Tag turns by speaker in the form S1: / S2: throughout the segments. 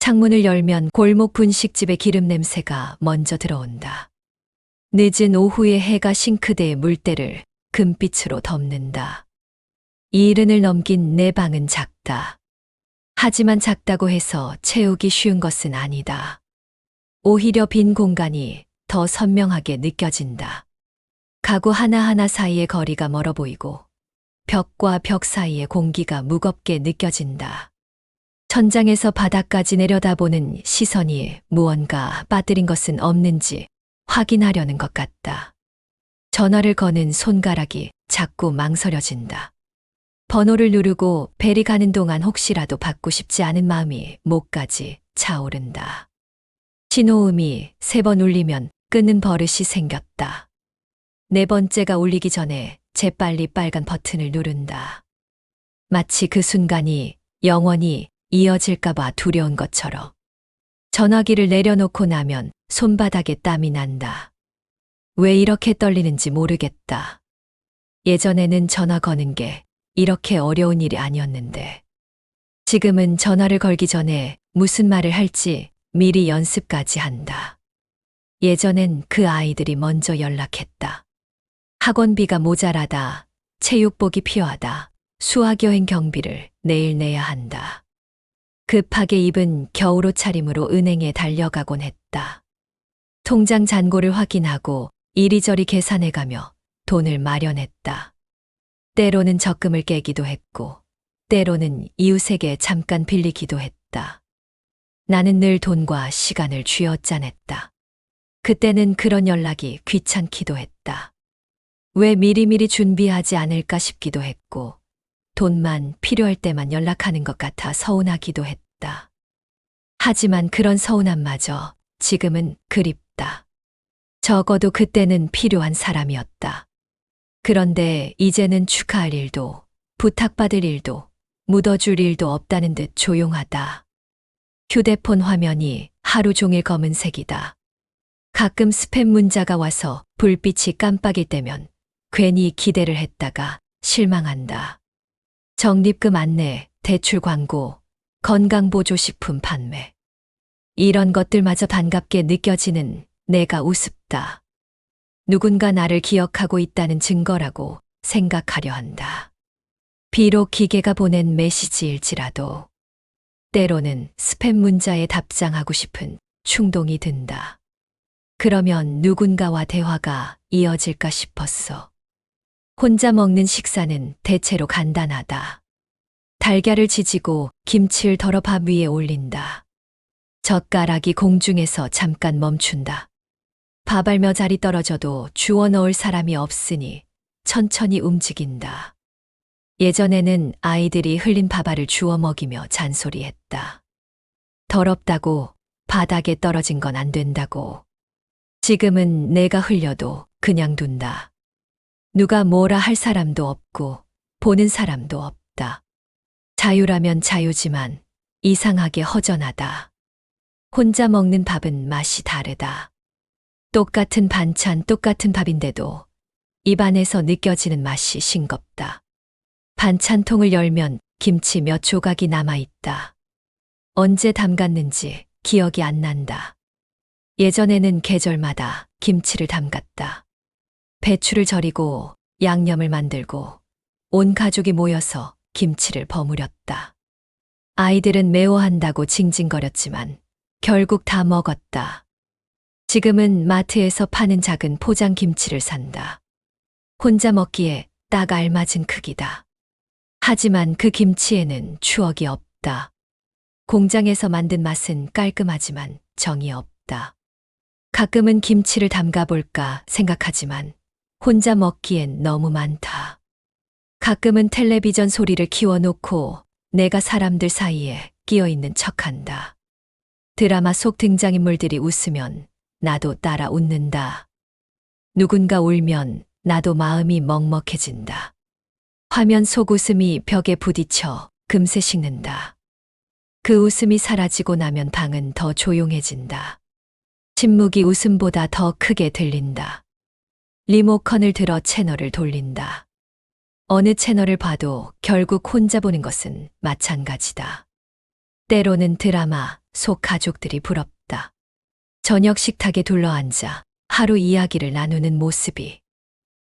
S1: 창문을 열면 골목 분식집의 기름 냄새가 먼저 들어온다. 늦은 오후에 해가 싱크대의 물때를 금빛으로 덮는다. 이른을 넘긴 내 방은 작다. 하지만 작다고 해서 채우기 쉬운 것은 아니다. 오히려 빈 공간이 더 선명하게 느껴진다. 가구 하나하나 사이의 거리가 멀어 보이고 벽과 벽 사이의 공기가 무겁게 느껴진다. 천장에서 바닥까지 내려다보는 시선이 무언가 빠뜨린 것은 없는지 확인하려는 것 같다. 전화를 거는 손가락이 자꾸 망설여진다. 번호를 누르고 벨이 가는 동안 혹시라도 받고 싶지 않은 마음이 목까지 차오른다. 신호음이 3번 울리면 끄는 버릇이 생겼다. 4번째가 울리기 전에 재빨리 빨간 버튼을 누른다. 마치 그 순간이 영원히 이어질까봐 두려운 것처럼. 전화기를 내려놓고 나면 손바닥에 땀이 난다. 왜 이렇게 떨리는지 모르겠다. 예전에는 전화 거는 게 이렇게 어려운 일이 아니었는데. 지금은 전화를 걸기 전에 무슨 말을 할지 미리 연습까지 한다. 예전엔 그 아이들이 먼저 연락했다. 학원비가 모자라다, 체육복이 필요하다, 수학여행 경비를 내일 내야 한다. 급하게 입은 겨울옷 차림으로 은행에 달려가곤 했다. 통장 잔고를 확인하고 이리저리 계산해가며 돈을 마련했다. 때로는 적금을 깨기도 했고, 때로는 이웃에게 잠깐 빌리기도 했다. 나는 늘 돈과 시간을 쥐어짜냈다. 그때는 그런 연락이 귀찮기도 했다. 왜 미리미리 준비하지 않을까 싶기도 했고, 돈만 필요할 때만 연락하는 것 같아 서운하기도 했다. 하지만 그런 서운함마저 지금은 그립다. 적어도 그때는 필요한 사람이었다. 그런데 이제는 축하할 일도, 부탁받을 일도, 묻어줄 일도 없다는 듯 조용하다. 휴대폰 화면이 하루 종일 검은색이다. 가끔 스팸 문자가 와서 불빛이 깜빡일 때면 괜히 기대를 했다가 실망한다. 적립금 안내, 대출 광고, 건강보조식품 판매. 이런 것들마저 반갑게 느껴지는 내가 우습다. 누군가 나를 기억하고 있다는 증거라고 생각하려 한다. 비록 기계가 보낸 메시지일지라도 때로는 스팸 문자에 답장하고 싶은 충동이 든다. 그러면 누군가와 대화가 이어질까 싶었어. 혼자 먹는 식사는 대체로 간단하다. 달걀을 지지고 김치를 덜어 밥 위에 올린다. 젓가락이 공중에서 잠깐 멈춘다. 밥알며 자리 떨어져도 주워 넣을 사람이 없으니 천천히 움직인다. 예전에는 아이들이 흘린 밥알을 주워 먹이며 잔소리했다. 더럽다고, 바닥에 떨어진 건 안 된다고. 지금은 내가 흘려도 그냥 둔다. 누가 뭐라 할 사람도 없고 보는 사람도 없다. 자유라면 자유지만 이상하게 허전하다. 혼자 먹는 밥은 맛이 다르다. 똑같은 반찬, 똑같은 밥인데도 입안에서 느껴지는 맛이 싱겁다. 반찬통을 열면 김치 몇 조각이 남아있다. 언제 담갔는지 기억이 안 난다. 예전에는 계절마다 김치를 담갔다. 배추를 절이고 양념을 만들고 온 가족이 모여서 김치를 버무렸다. 아이들은 매워한다고 징징거렸지만 결국 다 먹었다. 지금은 마트에서 파는 작은 포장 김치를 산다. 혼자 먹기에 딱 알맞은 크기다. 하지만 그 김치에는 추억이 없다. 공장에서 만든 맛은 깔끔하지만 정이 없다. 가끔은 김치를 담가볼까 생각하지만 혼자 먹기엔 너무 많다. 가끔은 텔레비전 소리를 키워놓고 내가 사람들 사이에 끼어있는 척한다. 드라마 속 등장인물들이 웃으면 나도 따라 웃는다. 누군가 울면 나도 마음이 먹먹해진다. 화면 속 웃음이 벽에 부딪혀 금세 식는다. 그 웃음이 사라지고 나면 방은 더 조용해진다. 침묵이 웃음보다 더 크게 들린다. 리모컨을 들어 채널을 돌린다. 어느 채널을 봐도 결국 혼자 보는 것은 마찬가지다. 때로는 드라마 속 가족들이 부럽다. 저녁 식탁에 둘러앉아 하루 이야기를 나누는 모습이.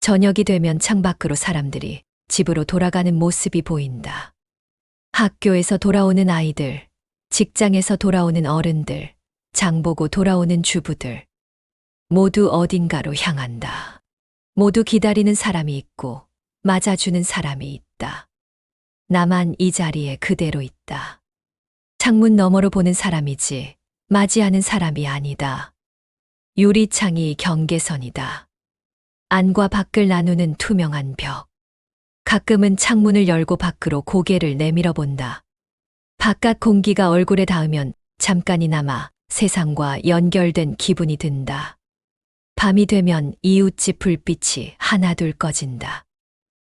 S1: 저녁이 되면 창밖으로 사람들이 집으로 돌아가는 모습이 보인다. 학교에서 돌아오는 아이들, 직장에서 돌아오는 어른들, 장보고 돌아오는 주부들. 모두 어딘가로 향한다. 모두 기다리는 사람이 있고 맞아주는 사람이 있다. 나만 이 자리에 그대로 있다. 창문 너머로 보는 사람이지 맞이하는 사람이 아니다. 유리창이 경계선이다. 안과 밖을 나누는 투명한 벽. 가끔은 창문을 열고 밖으로 고개를 내밀어 본다. 바깥 공기가 얼굴에 닿으면 잠깐이나마 세상과 연결된 기분이 든다. 밤이 되면 이웃집 불빛이 하나둘 꺼진다.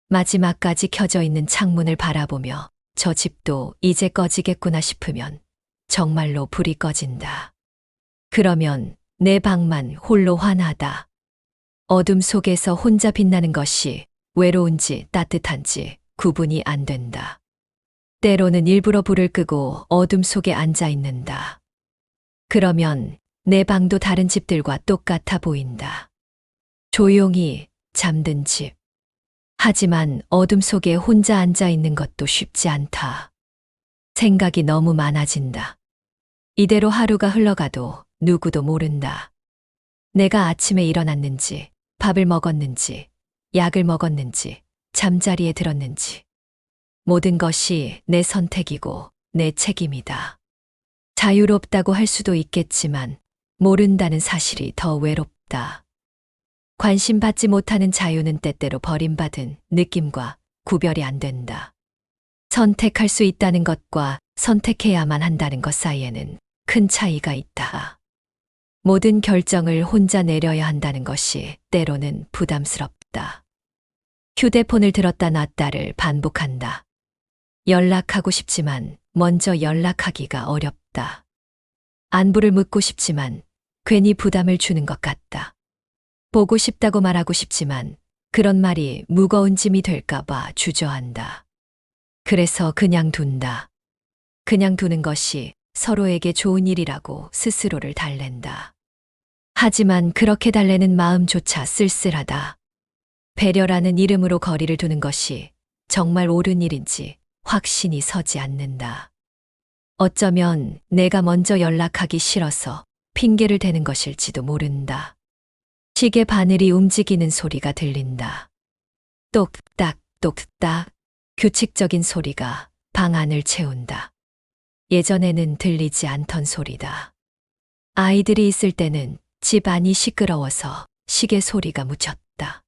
S1: 마지막까지 켜져 있는 창문을 바라보며 저 집도 이제 꺼지겠구나 싶으면 정말로 불이 꺼진다. 그러면 내 방만 홀로 환하다. 어둠 속에서 혼자 빛나는 것이 외로운지 따뜻한지 구분이 안 된다. 때로는 일부러 불을 끄고 어둠 속에 앉아 있는다. 그러면 내 방도 다른 집들과 똑같아 보인다. 조용히 잠든 집. 하지만 어둠 속에 혼자 앉아 있는 것도 쉽지 않다. 생각이 너무 많아진다. 이대로 하루가 흘러가도 누구도 모른다. 내가 아침에 일어났는지, 밥을 먹었는지, 약을 먹었는지, 잠자리에 들었는지. 모든 것이 내 선택이고 내 책임이다. 자유롭다고 할 수도 있겠지만 모른다는 사실이 더 외롭다. 관심받지 못하는 자유는 때때로 버림받은 느낌과 구별이 안 된다. 선택할 수 있다는 것과 선택해야만 한다는 것 사이에는 큰 차이가 있다. 모든 결정을 혼자 내려야 한다는 것이 때로는 부담스럽다. 휴대폰을 들었다 놨다를 반복한다. 연락하고 싶지만 먼저 연락하기가 어렵다. 안부를 묻고 싶지만 괜히 부담을 주는 것 같다. 보고 싶다고 말하고 싶지만 그런 말이 무거운 짐이 될까봐 주저한다. 그래서 그냥 둔다. 그냥 두는 것이 서로에게 좋은 일이라고 스스로를 달랜다. 하지만 그렇게 달래는 마음조차 쓸쓸하다. 배려라는 이름으로 거리를 두는 것이 정말 옳은 일인지 확신이 서지 않는다. 어쩌면 내가 먼저 연락하기 싫어서 핑계를 대는 것일지도 모른다. 시계 바늘이 움직이는 소리가 들린다. 똑딱 똑딱 규칙적인 소리가 방 안을 채운다. 예전에는 들리지 않던 소리다. 아이들이 있을 때는 집 안이 시끄러워서 시계 소리가 묻혔다.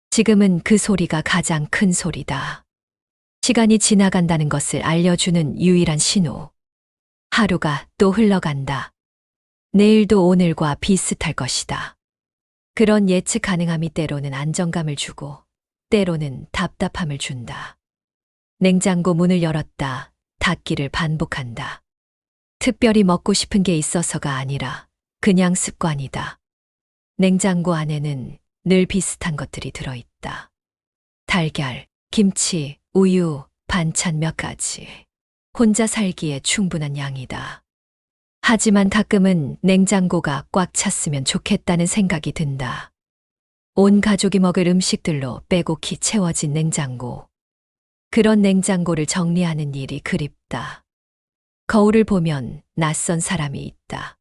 S1: 지금은 그 소리가 가장 큰 소리다. 시간이 지나간다는 것을 알려주는 유일한 신호. 하루가 또 흘러간다. 내일도 오늘과 비슷할 것이다. 그런 예측 가능함이 때로는 안정감을 주고 때로는 답답함을 준다. 냉장고 문을 열었다 닫기를 반복한다. 특별히 먹고 싶은 게 있어서가 아니라 그냥 습관이다. 냉장고 안에는 늘 비슷한 것들이 들어있다. 달걀, 김치, 우유, 반찬 몇 가지. 혼자 살기에 충분한 양이다. 하지만 가끔은 냉장고가 꽉 찼으면 좋겠다는 생각이 든다. 온 가족이 먹을 음식들로 빼곡히 채워진 냉장고. 그런 냉장고를 정리하는 일이 그립다. 거울을 보면 낯선 사람이 있다.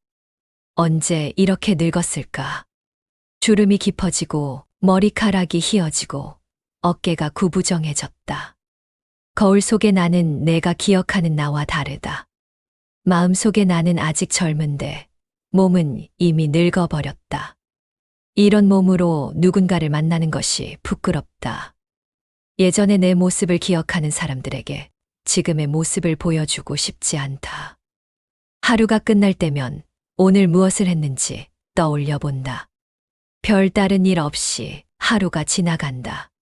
S1: 언제 이렇게 늙었을까? 주름이 깊어지고 머리카락이 휘어지고 어깨가 구부정해졌다. 거울 속에 나는 내가 기억하는 나와 다르다. 마음속에 나는 아직 젊은데 몸은 이미 늙어버렸다. 이런 몸으로 누군가를 만나는 것이 부끄럽다. 예전의 내 모습을 기억하는 사람들에게 지금의 모습을 보여주고 싶지 않다. 하루가 끝날 때면 오늘 무엇을 했는지 떠올려 본다. 별다른 일 없이 하루가 지나간다.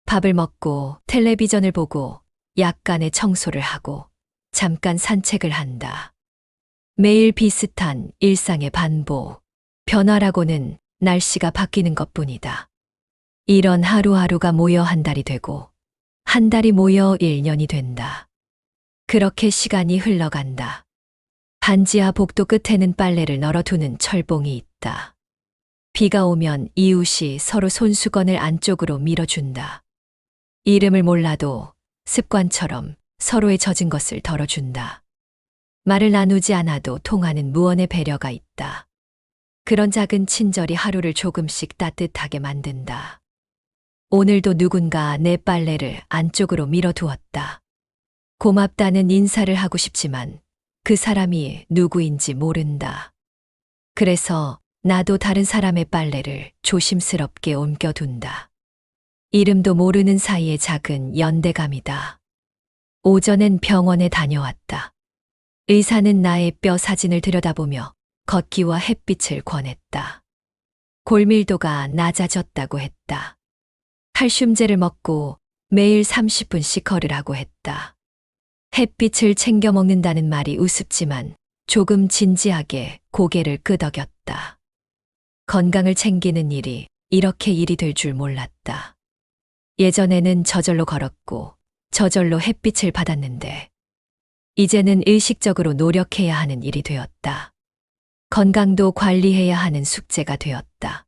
S1: 밥을 먹고 텔레비전을 보고 약간의 청소를 하고 잠깐 산책을 한다. 매일 비슷한 일상의 반복. 변화라고는 날씨가 바뀌는 것뿐이다. 이런 하루하루가 모여 한 달이 되고 한 달이 모여 1년이 된다. 그렇게 시간이 흘러간다. 반지하 복도 끝에는 빨래를 널어두는 철봉이 있다. 비가 오면 이웃이 서로 손수건을 안쪽으로 밀어준다. 이름을 몰라도 습관처럼 서로의 젖은 것을 덜어준다. 말을 나누지 않아도 통하는 무언의 배려가 있다. 그런 작은 친절이 하루를 조금씩 따뜻하게 만든다. 오늘도 누군가 내 빨래를 안쪽으로 밀어두었다. 고맙다는 인사를 하고 싶지만 그 사람이 누구인지 모른다. 그래서 나도 다른 사람의 빨래를 조심스럽게 옮겨둔다. 이름도 모르는 사이의 작은 연대감이다. 오전엔 병원에 다녀왔다. 의사는 나의 뼈 사진을 들여다보며 걷기와 햇빛을 권했다. 골밀도가 낮아졌다고 했다. 칼슘제를 먹고 매일 30분씩 걸으라고 했다. 햇빛을 챙겨 먹는다는 말이 우습지만 조금 진지하게 고개를 끄덕였다. 건강을 챙기는 일이 이렇게 일이 될 줄 몰랐다. 예전에는 저절로 걸었고 저절로 햇빛을 받았는데 이제는 의식적으로 노력해야 하는 일이 되었다. 건강도 관리해야 하는 숙제가 되었다.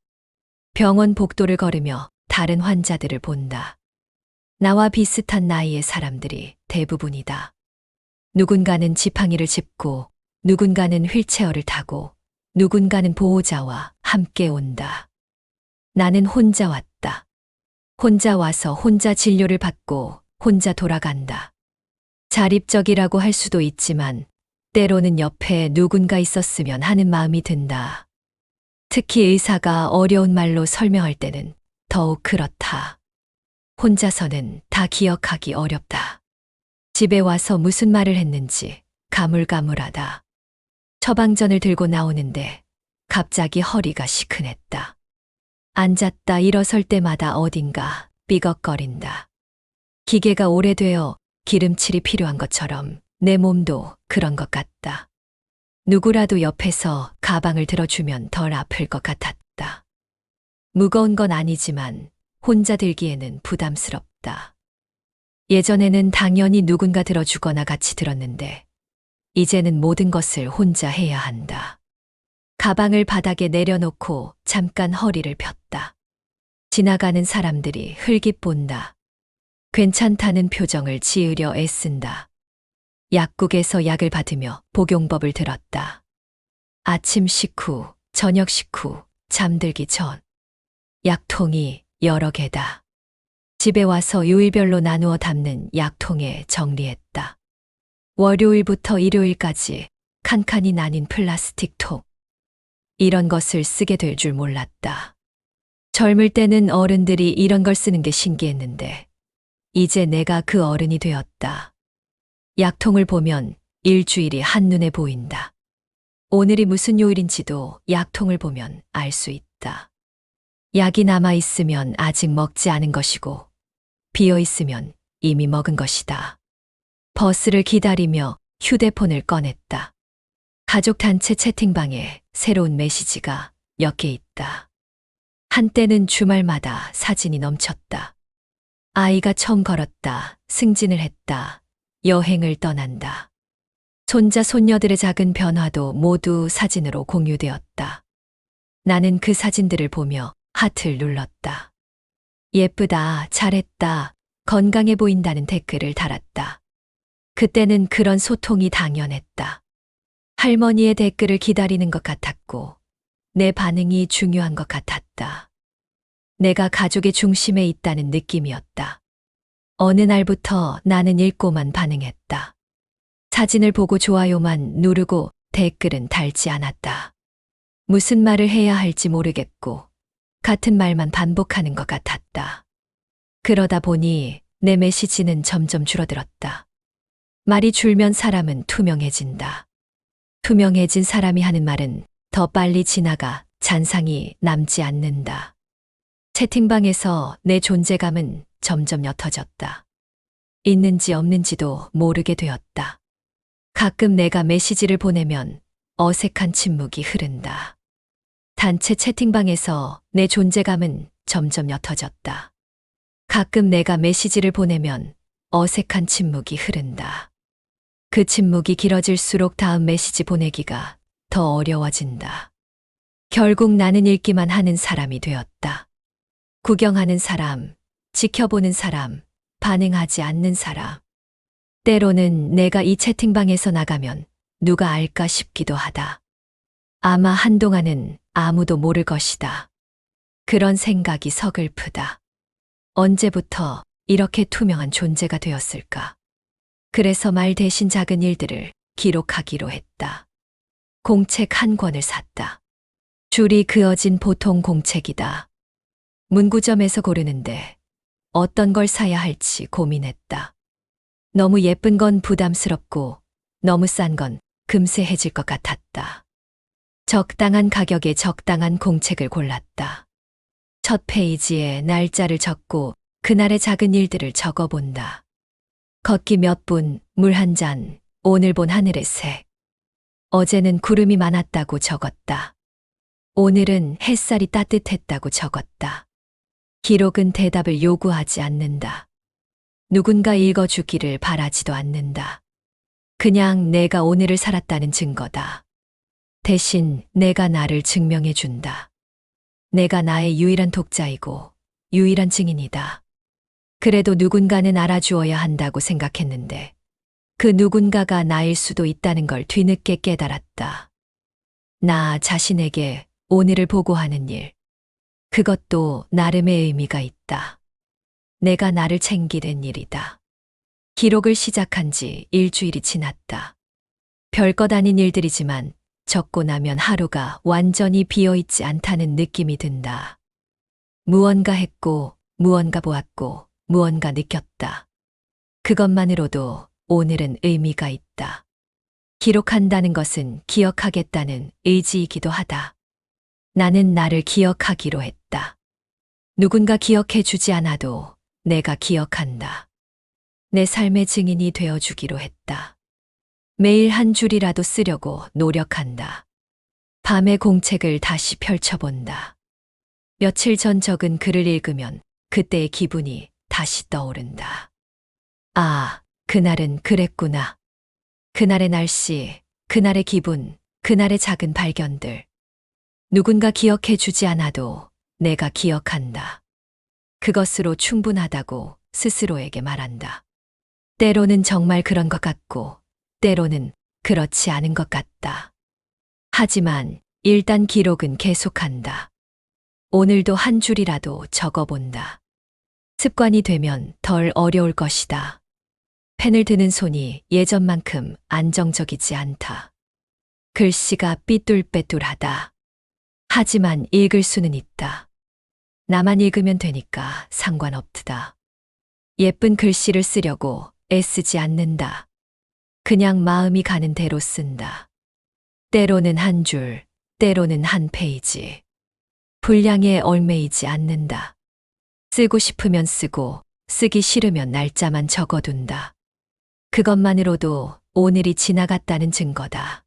S1: 병원 복도를 걸으며 다른 환자들을 본다. 나와 비슷한 나이의 사람들이 대부분이다. 누군가는 지팡이를 짚고, 누군가는 휠체어를 타고, 누군가는 보호자와 함께 온다. 나는 혼자 왔다. 혼자 와서 혼자 진료를 받고 혼자 돌아간다. 자립적이라고 할 수도 있지만 때로는 옆에 누군가 있었으면 하는 마음이 든다. 특히 의사가 어려운 말로 설명할 때는 더욱 그렇다. 혼자서는 다 기억하기 어렵다. 집에 와서 무슨 말을 했는지 가물가물하다. 처방전을 들고 나오는데 갑자기 허리가 시큰했다. 앉았다 일어설 때마다 어딘가 삐걱거린다. 기계가 오래되어 기름칠이 필요한 것처럼 내 몸도 그런 것 같다. 누구라도 옆에서 가방을 들어주면 덜 아플 것 같았다. 무거운 건 아니지만 혼자 들기에는 부담스럽다. 예전에는 당연히 누군가 들어주거나 같이 들었는데 이제는 모든 것을 혼자 해야 한다. 가방을 바닥에 내려놓고 잠깐 허리를 폈다. 지나가는 사람들이 흘깃 본다. 괜찮다는 표정을 지으려 애쓴다. 약국에서 약을 받으며 복용법을 들었다. 아침 식후, 저녁 식후, 잠들기 전. 약통이 여러 개다. 집에 와서 요일별로 나누어 담는 약통에 정리했다. 월요일부터 일요일까지 칸칸이 나뉜 플라스틱 통. 이런 것을 쓰게 될 줄 몰랐다. 젊을 때는 어른들이 이런 걸 쓰는 게 신기했는데 이제 내가 그 어른이 되었다. 약통을 보면 일주일이 한눈에 보인다. 오늘이 무슨 요일인지도 약통을 보면 알 수 있다. 약이 남아있으면 아직 먹지 않은 것이고 비어있으면 이미 먹은 것이다. 버스를 기다리며 휴대폰을 꺼냈다. 가족 단체 채팅방에 새로운 메시지가 몇 개 있다. 한때는 주말마다 사진이 넘쳤다. 아이가 처음 걸었다, 승진을 했다, 여행을 떠난다. 손자, 손녀들의 작은 변화도 모두 사진으로 공유되었다. 나는 그 사진들을 보며 하트를 눌렀다. 예쁘다, 잘했다, 건강해 보인다는 댓글을 달았다. 그때는 그런 소통이 당연했다. 할머니의 댓글을 기다리는 것 같았고 내 반응이 중요한 것 같았다. 내가 가족의 중심에 있다는 느낌이었다. 어느 날부터 나는 읽고만 반응했다. 사진을 보고 좋아요만 누르고 댓글은 달지 않았다. 무슨 말을 해야 할지 모르겠고 같은 말만 반복하는 것 같았다. 그러다 보니 내 메시지는 점점 줄어들었다. 말이 줄면 사람은 투명해진다. 투명해진 사람이 하는 말은 더 빨리 지나가 잔상이 남지 않는다. 채팅방에서 내 존재감은 점점 옅어졌다. 있는지 없는지도 모르게 되었다. 가끔 내가 메시지를 보내면 어색한 침묵이 흐른다. 단체 채팅방에서 내 존재감은 점점 옅어졌다. 가끔 내가 메시지를 보내면 어색한 침묵이 흐른다. 그 침묵이 길어질수록 다음 메시지 보내기가 더 어려워진다. 결국 나는 읽기만 하는 사람이 되었다. 구경하는 사람, 지켜보는 사람, 반응하지 않는 사람. 때로는 내가 이 채팅방에서 나가면 누가 알까 싶기도 하다. 아마 한동안은 아무도 모를 것이다. 그런 생각이 서글프다. 언제부터 이렇게 투명한 존재가 되었을까? 그래서 말 대신 작은 일들을 기록하기로 했다. 공책 한 권을 샀다. 줄이 그어진 보통 공책이다. 문구점에서 고르는데 어떤 걸 사야 할지 고민했다. 너무 예쁜 건 부담스럽고 너무 싼 건 금세 해질 것 같았다. 적당한 가격에 적당한 공책을 골랐다. 첫 페이지에 날짜를 적고 그날의 작은 일들을 적어본다. 걷기 몇 분, 물 한 잔, 오늘 본 하늘의 색. 어제는 구름이 많았다고 적었다. 오늘은 햇살이 따뜻했다고 적었다. 기록은 대답을 요구하지 않는다. 누군가 읽어주기를 바라지도 않는다. 그냥 내가 오늘을 살았다는 증거다. 대신 내가 나를 증명해준다. 내가 나의 유일한 독자이고 유일한 증인이다. 그래도 누군가는 알아주어야 한다고 생각했는데 그 누군가가 나일 수도 있다는 걸 뒤늦게 깨달았다. 나 자신에게 오늘을 보고하는 일. 그것도 나름의 의미가 있다. 내가 나를 챙기는 일이다. 기록을 시작한 지 일주일이 지났다. 별것 아닌 일들이지만 적고 나면 하루가 완전히 비어있지 않다는 느낌이 든다. 무언가 했고, 무언가 보았고, 무언가 느꼈다. 그것만으로도 오늘은 의미가 있다. 기록한다는 것은 기억하겠다는 의지이기도 하다. 나는 나를 기억하기로 했다. 누군가 기억해 주지 않아도 내가 기억한다. 내 삶의 증인이 되어주기로 했다. 매일 한 줄이라도 쓰려고 노력한다. 밤에 공책을 다시 펼쳐본다. 며칠 전 적은 글을 읽으면 그때의 기분이 다시 떠오른다. 아, 그날은 그랬구나. 그날의 날씨, 그날의 기분, 그날의 작은 발견들. 누군가 기억해 주지 않아도 내가 기억한다. 그것으로 충분하다고 스스로에게 말한다. 때로는 정말 그런 것 같고, 때로는 그렇지 않은 것 같다. 하지만 일단 기록은 계속한다. 오늘도 한 줄이라도 적어본다. 습관이 되면 덜 어려울 것이다. 펜을 드는 손이 예전만큼 안정적이지 않다. 글씨가 삐뚤빼뚤하다. 하지만 읽을 수는 있다. 나만 읽으면 되니까 상관없다. 예쁜 글씨를 쓰려고 애쓰지 않는다. 그냥 마음이 가는 대로 쓴다. 때로는 한 줄, 때로는 한 페이지. 분량에 얽매이지 않는다. 쓰고 싶으면 쓰고, 쓰기 싫으면 날짜만 적어둔다. 그것만으로도 오늘이 지나갔다는 증거다.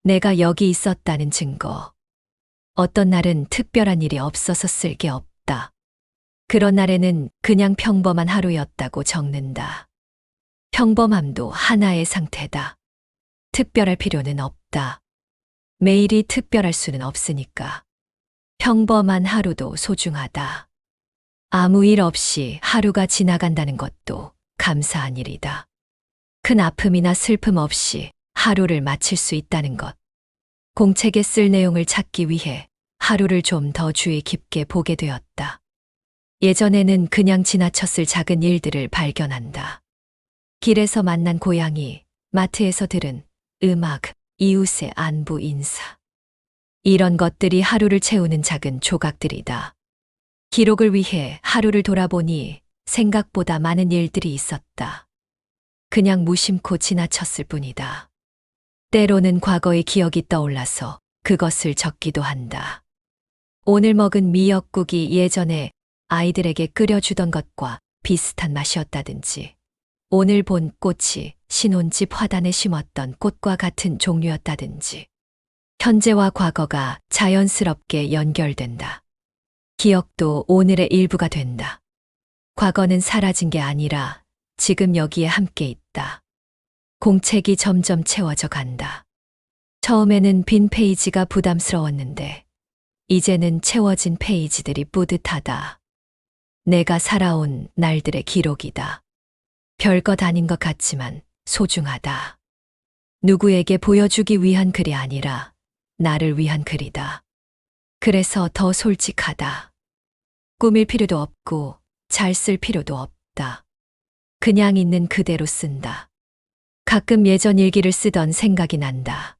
S1: 내가 여기 있었다는 증거. 어떤 날은 특별한 일이 없어서 쓸 게 없다. 그런 날에는 그냥 평범한 하루였다고 적는다. 평범함도 하나의 상태다. 특별할 필요는 없다. 매일이 특별할 수는 없으니까. 평범한 하루도 소중하다. 아무 일 없이 하루가 지나간다는 것도 감사한 일이다. 큰 아픔이나 슬픔 없이 하루를 마칠 수 있다는 것. 공책에 쓸 내용을 찾기 위해 하루를 좀 더 주의 깊게 보게 되었다. 예전에는 그냥 지나쳤을 작은 일들을 발견한다. 길에서 만난 고양이, 마트에서 들은 음악, 이웃의 안부 인사. 이런 것들이 하루를 채우는 작은 조각들이다. 기록을 위해 하루를 돌아보니 생각보다 많은 일들이 있었다. 그냥 무심코 지나쳤을 뿐이다. 때로는 과거의 기억이 떠올라서 그것을 적기도 한다. 오늘 먹은 미역국이 예전에 아이들에게 끓여주던 것과 비슷한 맛이었다든지, 오늘 본 꽃이 신혼집 화단에 심었던 꽃과 같은 종류였다든지, 현재와 과거가 자연스럽게 연결된다. 기억도 오늘의 일부가 된다. 과거는 사라진 게 아니라 지금 여기에 함께 있다. 공책이 점점 채워져 간다. 처음에는 빈 페이지가 부담스러웠는데 이제는 채워진 페이지들이 뿌듯하다. 내가 살아온 날들의 기록이다. 별것 아닌 것 같지만 소중하다. 누구에게 보여주기 위한 글이 아니라 나를 위한 글이다. 그래서 더 솔직하다. 꾸밀 필요도 없고 잘 쓸 필요도 없다. 그냥 있는 그대로 쓴다. 가끔 예전 일기를 쓰던 생각이 난다.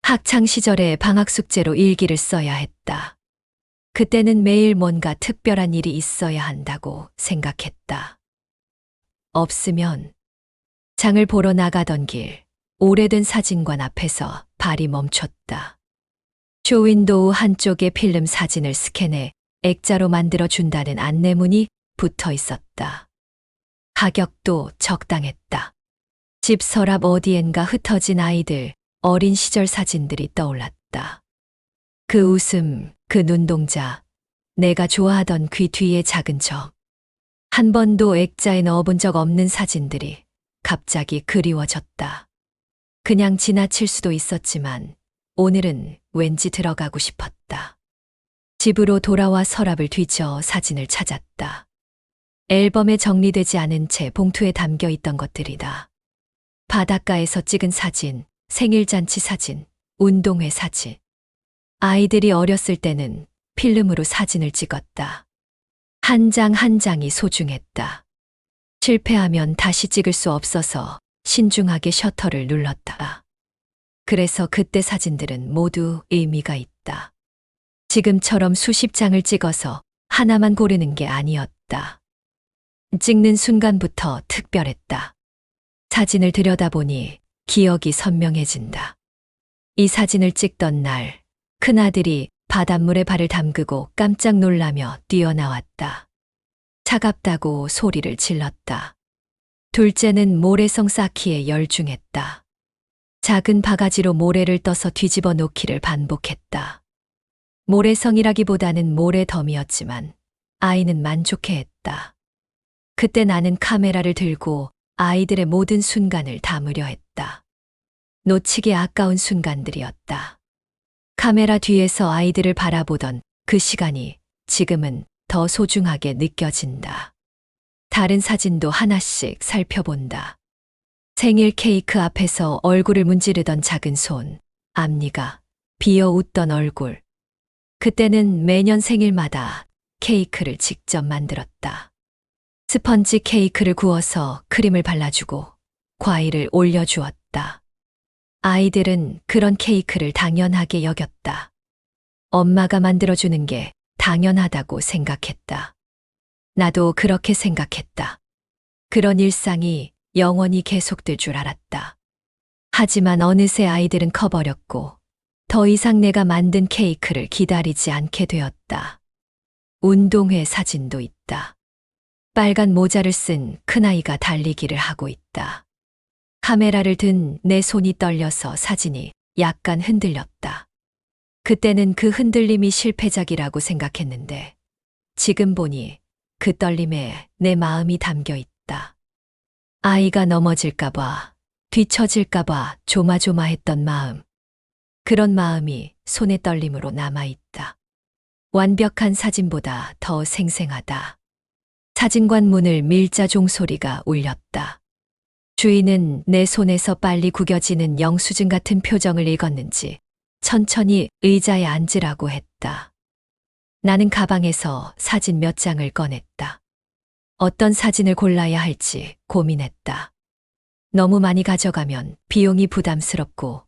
S1: 학창 시절에 방학 숙제로 일기를 써야 했다. 그때는 매일 뭔가 특별한 일이 있어야 한다고 생각했다. 없으면 장을 보러 나가던 길, 오래된 사진관 앞에서 발이 멈췄다. 쇼윈도우 한쪽에 필름 사진을 스캔해 액자로 만들어 준다는 안내문이 붙어 있었다. 가격도 적당했다. 집 서랍 어디엔가 흩어진 아이들, 어린 시절 사진들이 떠올랐다. 그 웃음, 그 눈동자, 내가 좋아하던 귀 뒤의 작은 적. 한 번도 액자에 넣어본 적 없는 사진들이 갑자기 그리워졌다. 그냥 지나칠 수도 있었지만 오늘은 왠지 들어가고 싶었다. 집으로 돌아와 서랍을 뒤져 사진을 찾았다. 앨범에 정리되지 않은 채 봉투에 담겨 있던 것들이다. 바닷가에서 찍은 사진, 생일잔치 사진, 운동회 사진. 아이들이 어렸을 때는 필름으로 사진을 찍었다. 한 장 한 장이 소중했다. 실패하면 다시 찍을 수 없어서 신중하게 셔터를 눌렀다. 그래서 그때 사진들은 모두 의미가 있다. 지금처럼 수십 장을 찍어서 하나만 고르는 게 아니었다. 찍는 순간부터 특별했다. 사진을 들여다보니 기억이 선명해진다. 이 사진을 찍던 날, 큰아들이 바닷물에 발을 담그고 깜짝 놀라며 뛰어나왔다. 차갑다고 소리를 질렀다. 둘째는 모래성 쌓기에 열중했다. 작은 바가지로 모래를 떠서 뒤집어 놓기를 반복했다. 모래성이라기보다는 모래덤이었지만 아이는 만족해했다. 그때 나는 카메라를 들고 아이들의 모든 순간을 담으려 했다. 놓치기 아까운 순간들이었다. 카메라 뒤에서 아이들을 바라보던 그 시간이 지금은 더 소중하게 느껴진다. 다른 사진도 하나씩 살펴본다. 생일 케이크 앞에서 얼굴을 문지르던 작은 손, 앞니가 비어 웃던 얼굴. 그때는 매년 생일마다 케이크를 직접 만들었다. 스펀지 케이크를 구워서 크림을 발라주고 과일을 올려주었다. 아이들은 그런 케이크를 당연하게 여겼다. 엄마가 만들어주는 게 당연하다고 생각했다. 나도 그렇게 생각했다. 그런 일상이 영원히 계속될 줄 알았다. 하지만 어느새 아이들은 커버렸고 더 이상 내가 만든 케이크를 기다리지 않게 되었다. 운동회 사진도 있다. 빨간 모자를 쓴 큰아이가 달리기를 하고 있다. 카메라를 든 내 손이 떨려서 사진이 약간 흔들렸다. 그때는 그 흔들림이 실패작이라고 생각했는데 지금 보니 그 떨림에 내 마음이 담겨 있다. 아이가 넘어질까봐, 뒤처질까봐 조마조마했던 마음. 그런 마음이 손의 떨림으로 남아있다. 완벽한 사진보다 더 생생하다. 사진관 문을 밀자 종소리가 울렸다. 주인은 내 손에서 빨리 구겨지는 영수증 같은 표정을 읽었는지 천천히 의자에 앉으라고 했다. 나는 가방에서 사진 몇 장을 꺼냈다. 어떤 사진을 골라야 할지 고민했다. 너무 많이 가져가면 비용이 부담스럽고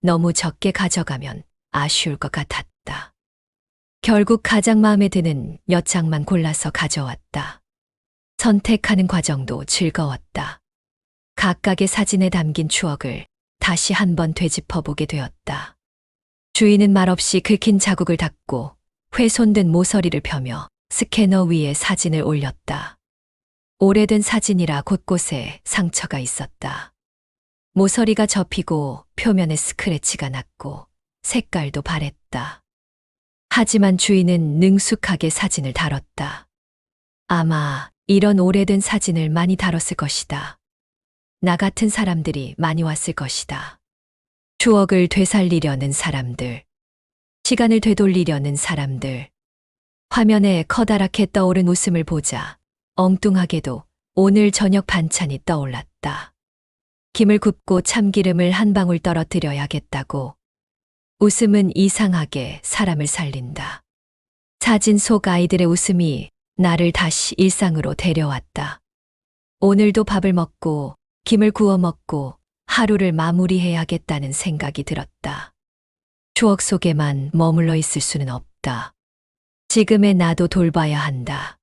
S1: 너무 적게 가져가면 아쉬울 것 같았다. 결국 가장 마음에 드는 몇 장만 골라서 가져왔다. 선택하는 과정도 즐거웠다. 각각의 사진에 담긴 추억을 다시 한번 되짚어보게 되었다. 주인은 말없이 긁힌 자국을 닦고 훼손된 모서리를 펴며 스캐너 위에 사진을 올렸다. 오래된 사진이라 곳곳에 상처가 있었다. 모서리가 접히고 표면에 스크래치가 났고 색깔도 바랬다. 하지만 주인은 능숙하게 사진을 다뤘다. 아마 이런 오래된 사진을 많이 다뤘을 것이다. 나 같은 사람들이 많이 왔을 것이다. 추억을 되살리려는 사람들, 시간을 되돌리려는 사람들. 화면에 커다랗게 떠오른 웃음을 보자 엉뚱하게도 오늘 저녁 반찬이 떠올랐다. 김을 굽고 참기름을 한 방울 떨어뜨려야겠다고. 웃음은 이상하게 사람을 살린다. 사진 속 아이들의 웃음이 나를 다시 일상으로 데려왔다. 오늘도 밥을 먹고 김을 구워 먹고 하루를 마무리해야겠다는 생각이 들었다. 추억 속에만 머물러 있을 수는 없다. 지금의 나도 돌봐야 한다.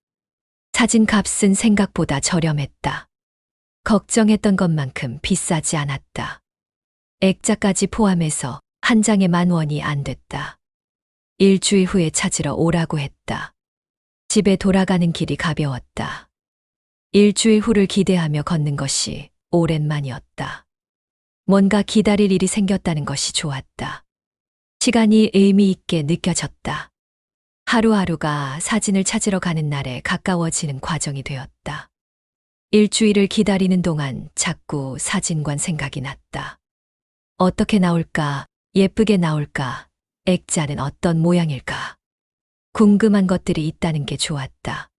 S1: 사진 값은 생각보다 저렴했다. 걱정했던 것만큼 비싸지 않았다. 액자까지 포함해서 한 장에 10,000원이 안 됐다. 일주일 후에 찾으러 오라고 했다. 집에 돌아가는 길이 가벼웠다. 일주일 후를 기대하며 걷는 것이 오랜만이었다. 뭔가 기다릴 일이 생겼다는 것이 좋았다. 시간이 의미 있게 느껴졌다. 하루하루가 사진을 찾으러 가는 날에 가까워지는 과정이 되었다. 일주일을 기다리는 동안 자꾸 사진관 생각이 났다. 어떻게 나올까? 예쁘게 나올까? 액자는 어떤 모양일까? 궁금한 것들이 있다는 게 좋았다.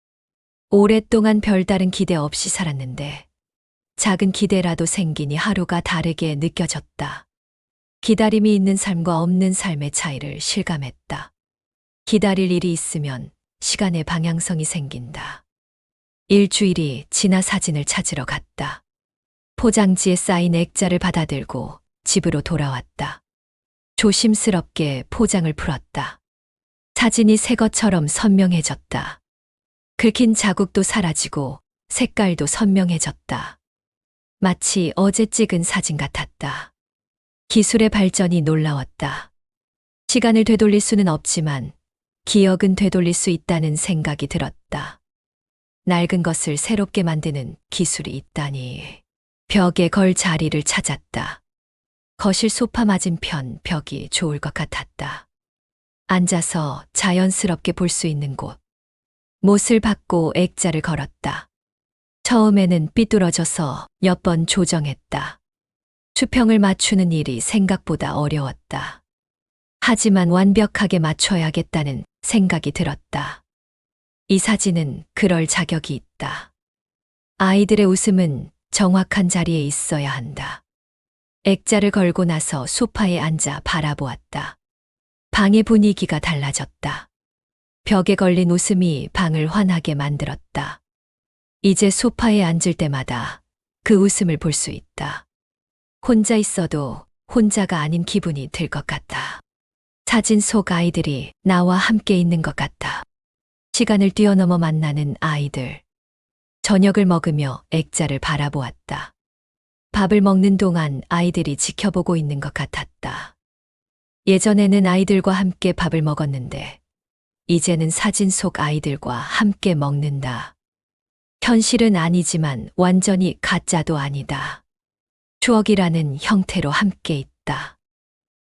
S1: 오랫동안 별다른 기대 없이 살았는데 작은 기대라도 생기니 하루가 다르게 느껴졌다. 기다림이 있는 삶과 없는 삶의 차이를 실감했다. 기다릴 일이 있으면 시간의 방향성이 생긴다. 일주일이 지나 사진을 찾으러 갔다. 포장지에 쌓인 액자를 받아들고 집으로 돌아왔다. 조심스럽게 포장을 풀었다. 사진이 새 것처럼 선명해졌다. 긁힌 자국도 사라지고 색깔도 선명해졌다. 마치 어제 찍은 사진 같았다. 기술의 발전이 놀라웠다. 시간을 되돌릴 수는 없지만 기억은 되돌릴 수 있다는 생각이 들었다. 낡은 것을 새롭게 만드는 기술이 있다니. 벽에 걸 자리를 찾았다. 거실 소파 맞은편 벽이 좋을 것 같았다. 앉아서 자연스럽게 볼 수 있는 곳. 못을 받고 액자를 걸었다. 처음에는 삐뚤어져서 몇 번 조정했다. 수평을 맞추는 일이 생각보다 어려웠다. 하지만 완벽하게 맞춰야겠다는 생각이 들었다. 이 사진은 그럴 자격이 있다. 아이들의 웃음은 정확한 자리에 있어야 한다. 액자를 걸고 나서 소파에 앉아 바라보았다. 방의 분위기가 달라졌다. 벽에 걸린 웃음이 방을 환하게 만들었다. 이제 소파에 앉을 때마다 그 웃음을 볼 수 있다. 혼자 있어도 혼자가 아닌 기분이 들 것 같다. 사진 속 아이들이 나와 함께 있는 것 같다. 시간을 뛰어넘어 만나는 아이들. 저녁을 먹으며 액자를 바라보았다. 밥을 먹는 동안 아이들이 지켜보고 있는 것 같았다. 예전에는 아이들과 함께 밥을 먹었는데 이제는 사진 속 아이들과 함께 먹는다. 현실은 아니지만 완전히 가짜도 아니다. 추억이라는 형태로 함께 있다.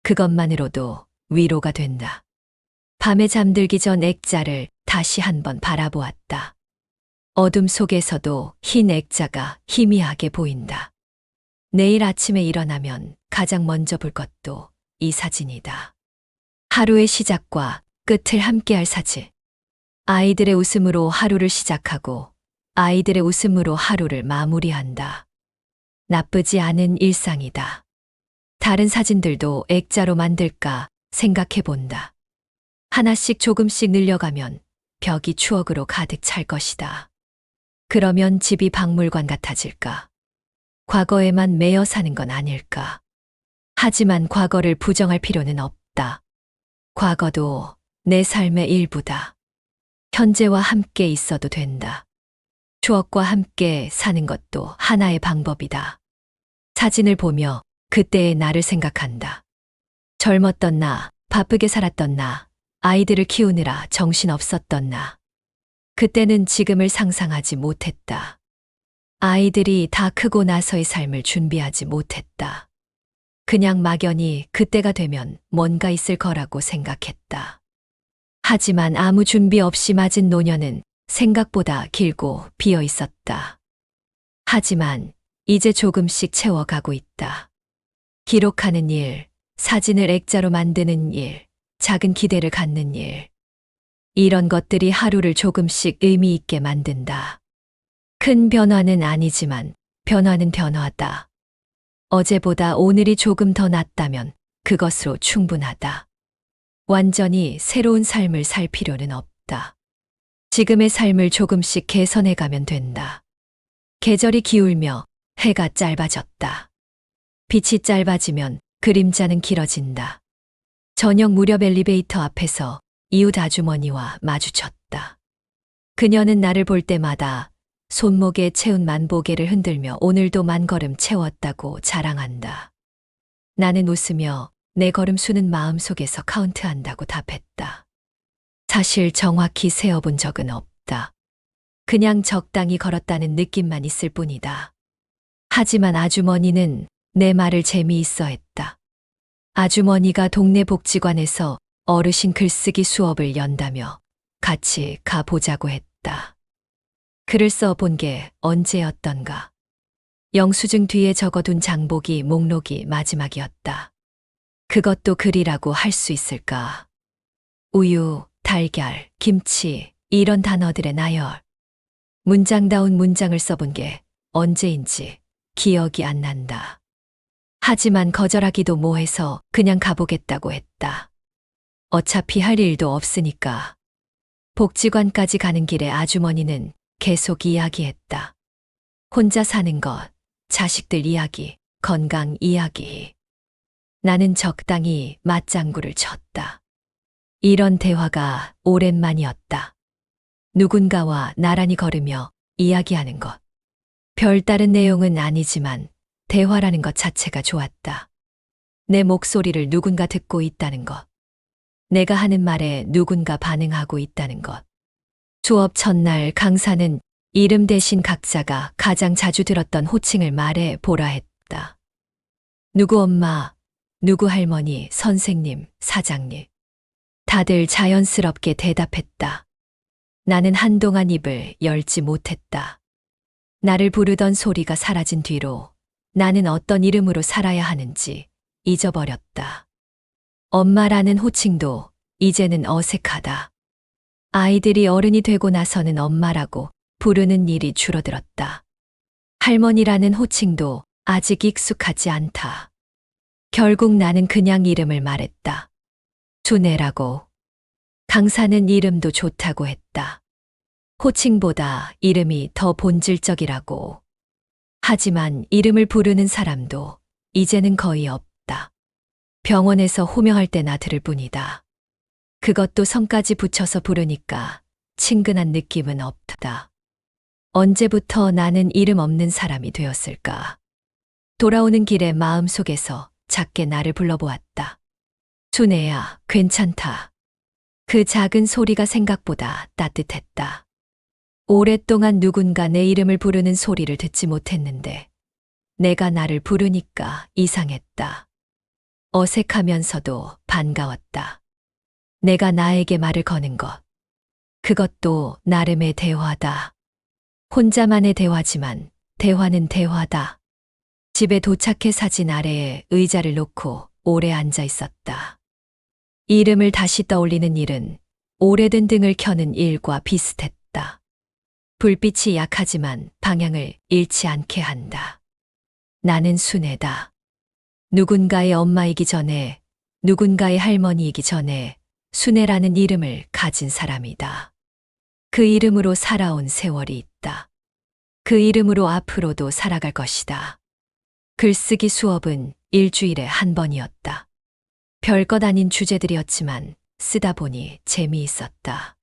S1: 그것만으로도 위로가 된다. 밤에 잠들기 전 액자를 다시 한번 바라보았다. 어둠 속에서도 흰 액자가 희미하게 보인다. 내일 아침에 일어나면 가장 먼저 볼 것도 이 사진이다. 하루의 시작과 끝을 함께할 사진. 아이들의 웃음으로 하루를 시작하고 아이들의 웃음으로 하루를 마무리한다. 나쁘지 않은 일상이다. 다른 사진들도 액자로 만들까 생각해 본다. 하나씩 조금씩 늘려가면 벽이 추억으로 가득 찰 것이다. 그러면 집이 박물관 같아질까? 과거에만 매여 사는 건 아닐까? 하지만 과거를 부정할 필요는 없다. 과거도 내 삶의 일부다. 현재와 함께 있어도 된다. 추억과 함께 사는 것도 하나의 방법이다. 사진을 보며 그때의 나를 생각한다. 젊었던 나, 바쁘게 살았던 나, 아이들을 키우느라 정신없었던 나. 그때는 지금을 상상하지 못했다. 아이들이 다 크고 나서의 삶을 준비하지 못했다. 그냥 막연히 그때가 되면 뭔가 있을 거라고 생각했다. 하지만 아무 준비 없이 맞은 노년은 생각보다 길고 비어 있었다. 하지만 이제 조금씩 채워가고 있다. 기록하는 일, 사진을 액자로 만드는 일, 작은 기대를 갖는 일. 이런 것들이 하루를 조금씩 의미 있게 만든다. 큰 변화는 아니지만 변화는 변화다. 어제보다 오늘이 조금 더 낫다면 그것으로 충분하다. 완전히 새로운 삶을 살 필요는 없다. 지금의 삶을 조금씩 개선해가면 된다. 계절이 기울며 해가 짧아졌다. 빛이 짧아지면 그림자는 길어진다. 저녁 무렵 엘리베이터 앞에서 이웃 아주머니와 마주쳤다. 그녀는 나를 볼 때마다 손목에 채운 만보개를 흔들며 오늘도 만 걸음 채웠다고 자랑한다. 나는 웃으며 내 걸음 수는 마음속에서 카운트한다고 답했다. 사실 정확히 세어본 적은 없다. 그냥 적당히 걸었다는 느낌만 있을 뿐이다. 하지만 아주머니는 내 말을 재미있어 했다. 아주머니가 동네 복지관에서 어르신 글쓰기 수업을 연다며 같이 가보자고 했다. 글을 써본 게 언제였던가. 영수증 뒤에 적어둔 장보기 목록이 마지막이었다. 그것도 글이라고 할 수 있을까? 우유, 달걀, 김치, 이런 단어들의 나열. 문장다운 문장을 써본 게 언제인지 기억이 안 난다. 하지만 거절하기도 뭐해서 그냥 가보겠다고 했다. 어차피 할 일도 없으니까. 복지관까지 가는 길에 아주머니는 계속 이야기했다. 혼자 사는 것, 자식들 이야기, 건강 이야기. 나는 적당히 맞장구를 쳤다. 이런 대화가 오랜만이었다. 누군가와 나란히 걸으며 이야기하는 것. 별다른 내용은 아니지만 대화라는 것 자체가 좋았다. 내 목소리를 누군가 듣고 있다는 것. 내가 하는 말에 누군가 반응하고 있다는 것. 수업 첫날 강사는 이름 대신 각자가 가장 자주 들었던 호칭을 말해 보라 했다. 누구 엄마, 누구 할머니, 선생님, 사장님. 다들 자연스럽게 대답했다. 나는 한동안 입을 열지 못했다. 나를 부르던 소리가 사라진 뒤로 나는 어떤 이름으로 살아야 하는지 잊어버렸다. 엄마라는 호칭도 이제는 어색하다. 아이들이 어른이 되고 나서는 엄마라고 부르는 일이 줄어들었다. 할머니라는 호칭도 아직 익숙하지 않다. 결국 나는 그냥 이름을 말했다. 준혜라고. 강사는 이름도 좋다고 했다. 호칭보다 이름이 더 본질적이라고. 하지만 이름을 부르는 사람도 이제는 거의 없다. 병원에서 호명할 때나 들을 뿐이다. 그것도 성까지 붙여서 부르니까 친근한 느낌은 없다. 언제부터 나는 이름 없는 사람이 되었을까? 돌아오는 길에 마음속에서 작게 나를 불러보았다. 준혜야, 괜찮다. 그 작은 소리가 생각보다 따뜻했다. 오랫동안 누군가 내 이름을 부르는 소리를 듣지 못했는데 내가 나를 부르니까 이상했다. 어색하면서도 반가웠다. 내가 나에게 말을 거는 것. 그것도 나름의 대화다. 혼자만의 대화지만 대화는 대화다. 집에 도착해 사진 아래에 의자를 놓고 오래 앉아 있었다. 이름을 다시 떠올리는 일은 오래된 등을 켜는 일과 비슷했다. 불빛이 약하지만 방향을 잃지 않게 한다. 나는 순애다. 누군가의 엄마이기 전에, 누군가의 할머니이기 전에 순애라는 이름을 가진 사람이다. 그 이름으로 살아온 세월이 있다. 그 이름으로 앞으로도 살아갈 것이다. 글쓰기 수업은 일주일에 한 번이었다. 별것 아닌 주제들이었지만 쓰다 보니 재미있었다.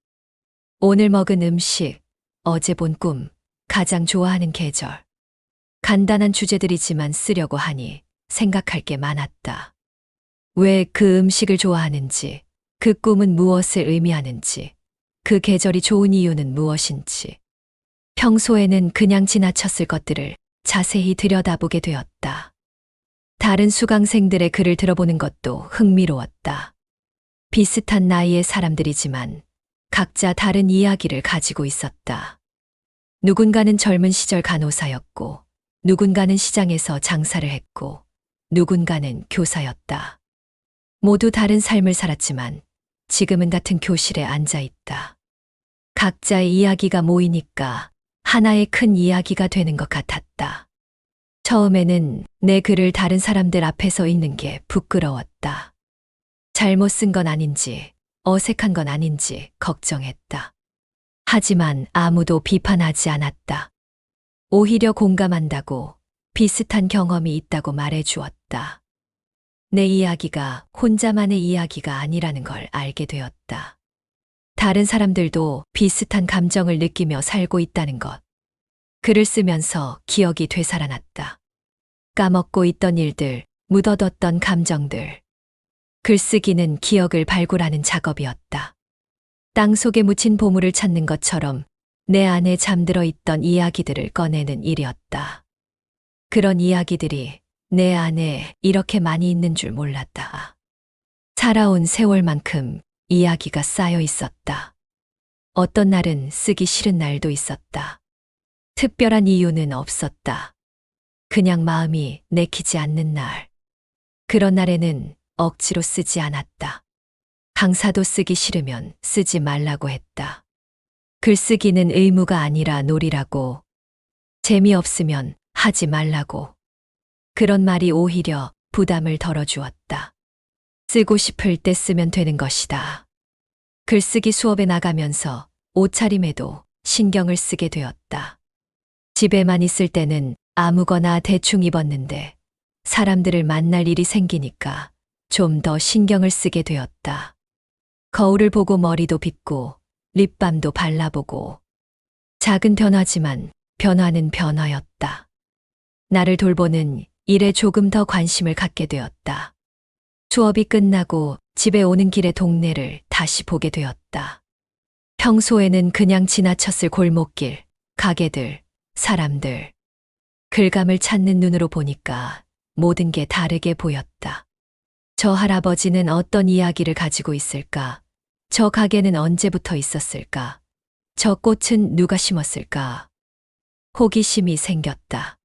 S1: 오늘 먹은 음식, 어제 본 꿈, 가장 좋아하는 계절. 간단한 주제들이지만 쓰려고 하니 생각할 게 많았다. 왜 그 음식을 좋아하는지, 그 꿈은 무엇을 의미하는지, 그 계절이 좋은 이유는 무엇인지. 평소에는 그냥 지나쳤을 것들을 자세히 들여다보게 되었다. 다른 수강생들의 글을 들어보는 것도 흥미로웠다. 비슷한 나이의 사람들이지만 각자 다른 이야기를 가지고 있었다. 누군가는 젊은 시절 간호사였고, 누군가는 시장에서 장사를 했고, 누군가는 교사였다. 모두 다른 삶을 살았지만 지금은 같은 교실에 앉아 있다. 각자의 이야기가 모이니까 하나의 큰 이야기가 되는 것 같았다. 처음에는 내 글을 다른 사람들 앞에서 읽는 게 부끄러웠다. 잘못 쓴 건 아닌지, 어색한 건 아닌지 걱정했다. 하지만 아무도 비판하지 않았다. 오히려 공감한다고, 비슷한 경험이 있다고 말해 주었다. 내 이야기가 혼자만의 이야기가 아니라는 걸 알게 되었다. 다른 사람들도 비슷한 감정을 느끼며 살고 있다는 것. 글을 쓰면서 기억이 되살아났다. 까먹고 있던 일들, 묻어뒀던 감정들. 글쓰기는 기억을 발굴하는 작업이었다. 땅 속에 묻힌 보물을 찾는 것처럼 내 안에 잠들어 있던 이야기들을 꺼내는 일이었다. 그런 이야기들이 내 안에 이렇게 많이 있는 줄 몰랐다. 살아온 세월만큼 이야기가 쌓여 있었다. 어떤 날은 쓰기 싫은 날도 있었다. 특별한 이유는 없었다. 그냥 마음이 내키지 않는 날. 그런 날에는 억지로 쓰지 않았다. 강사도 쓰기 싫으면 쓰지 말라고 했다. 글쓰기는 의무가 아니라 놀이라고. 재미없으면 하지 말라고. 그런 말이 오히려 부담을 덜어주었다. 쓰고 싶을 때 쓰면 되는 것이다. 글쓰기 수업에 나가면서 옷차림에도 신경을 쓰게 되었다. 집에만 있을 때는 아무거나 대충 입었는데 사람들을 만날 일이 생기니까 좀 더 신경을 쓰게 되었다. 거울을 보고 머리도 빗고 립밤도 발라보고. 작은 변화지만 변화는 변화였다. 나를 돌보는 일에 조금 더 관심을 갖게 되었다. 수업이 끝나고 집에 오는 길의 동네를 다시 보게 되었다. 평소에는 그냥 지나쳤을 골목길, 가게들, 사람들. 글감을 찾는 눈으로 보니까 모든 게 다르게 보였다. 저 할아버지는 어떤 이야기를 가지고 있을까? 저 가게는 언제부터 있었을까? 저 꽃은 누가 심었을까? 호기심이 생겼다.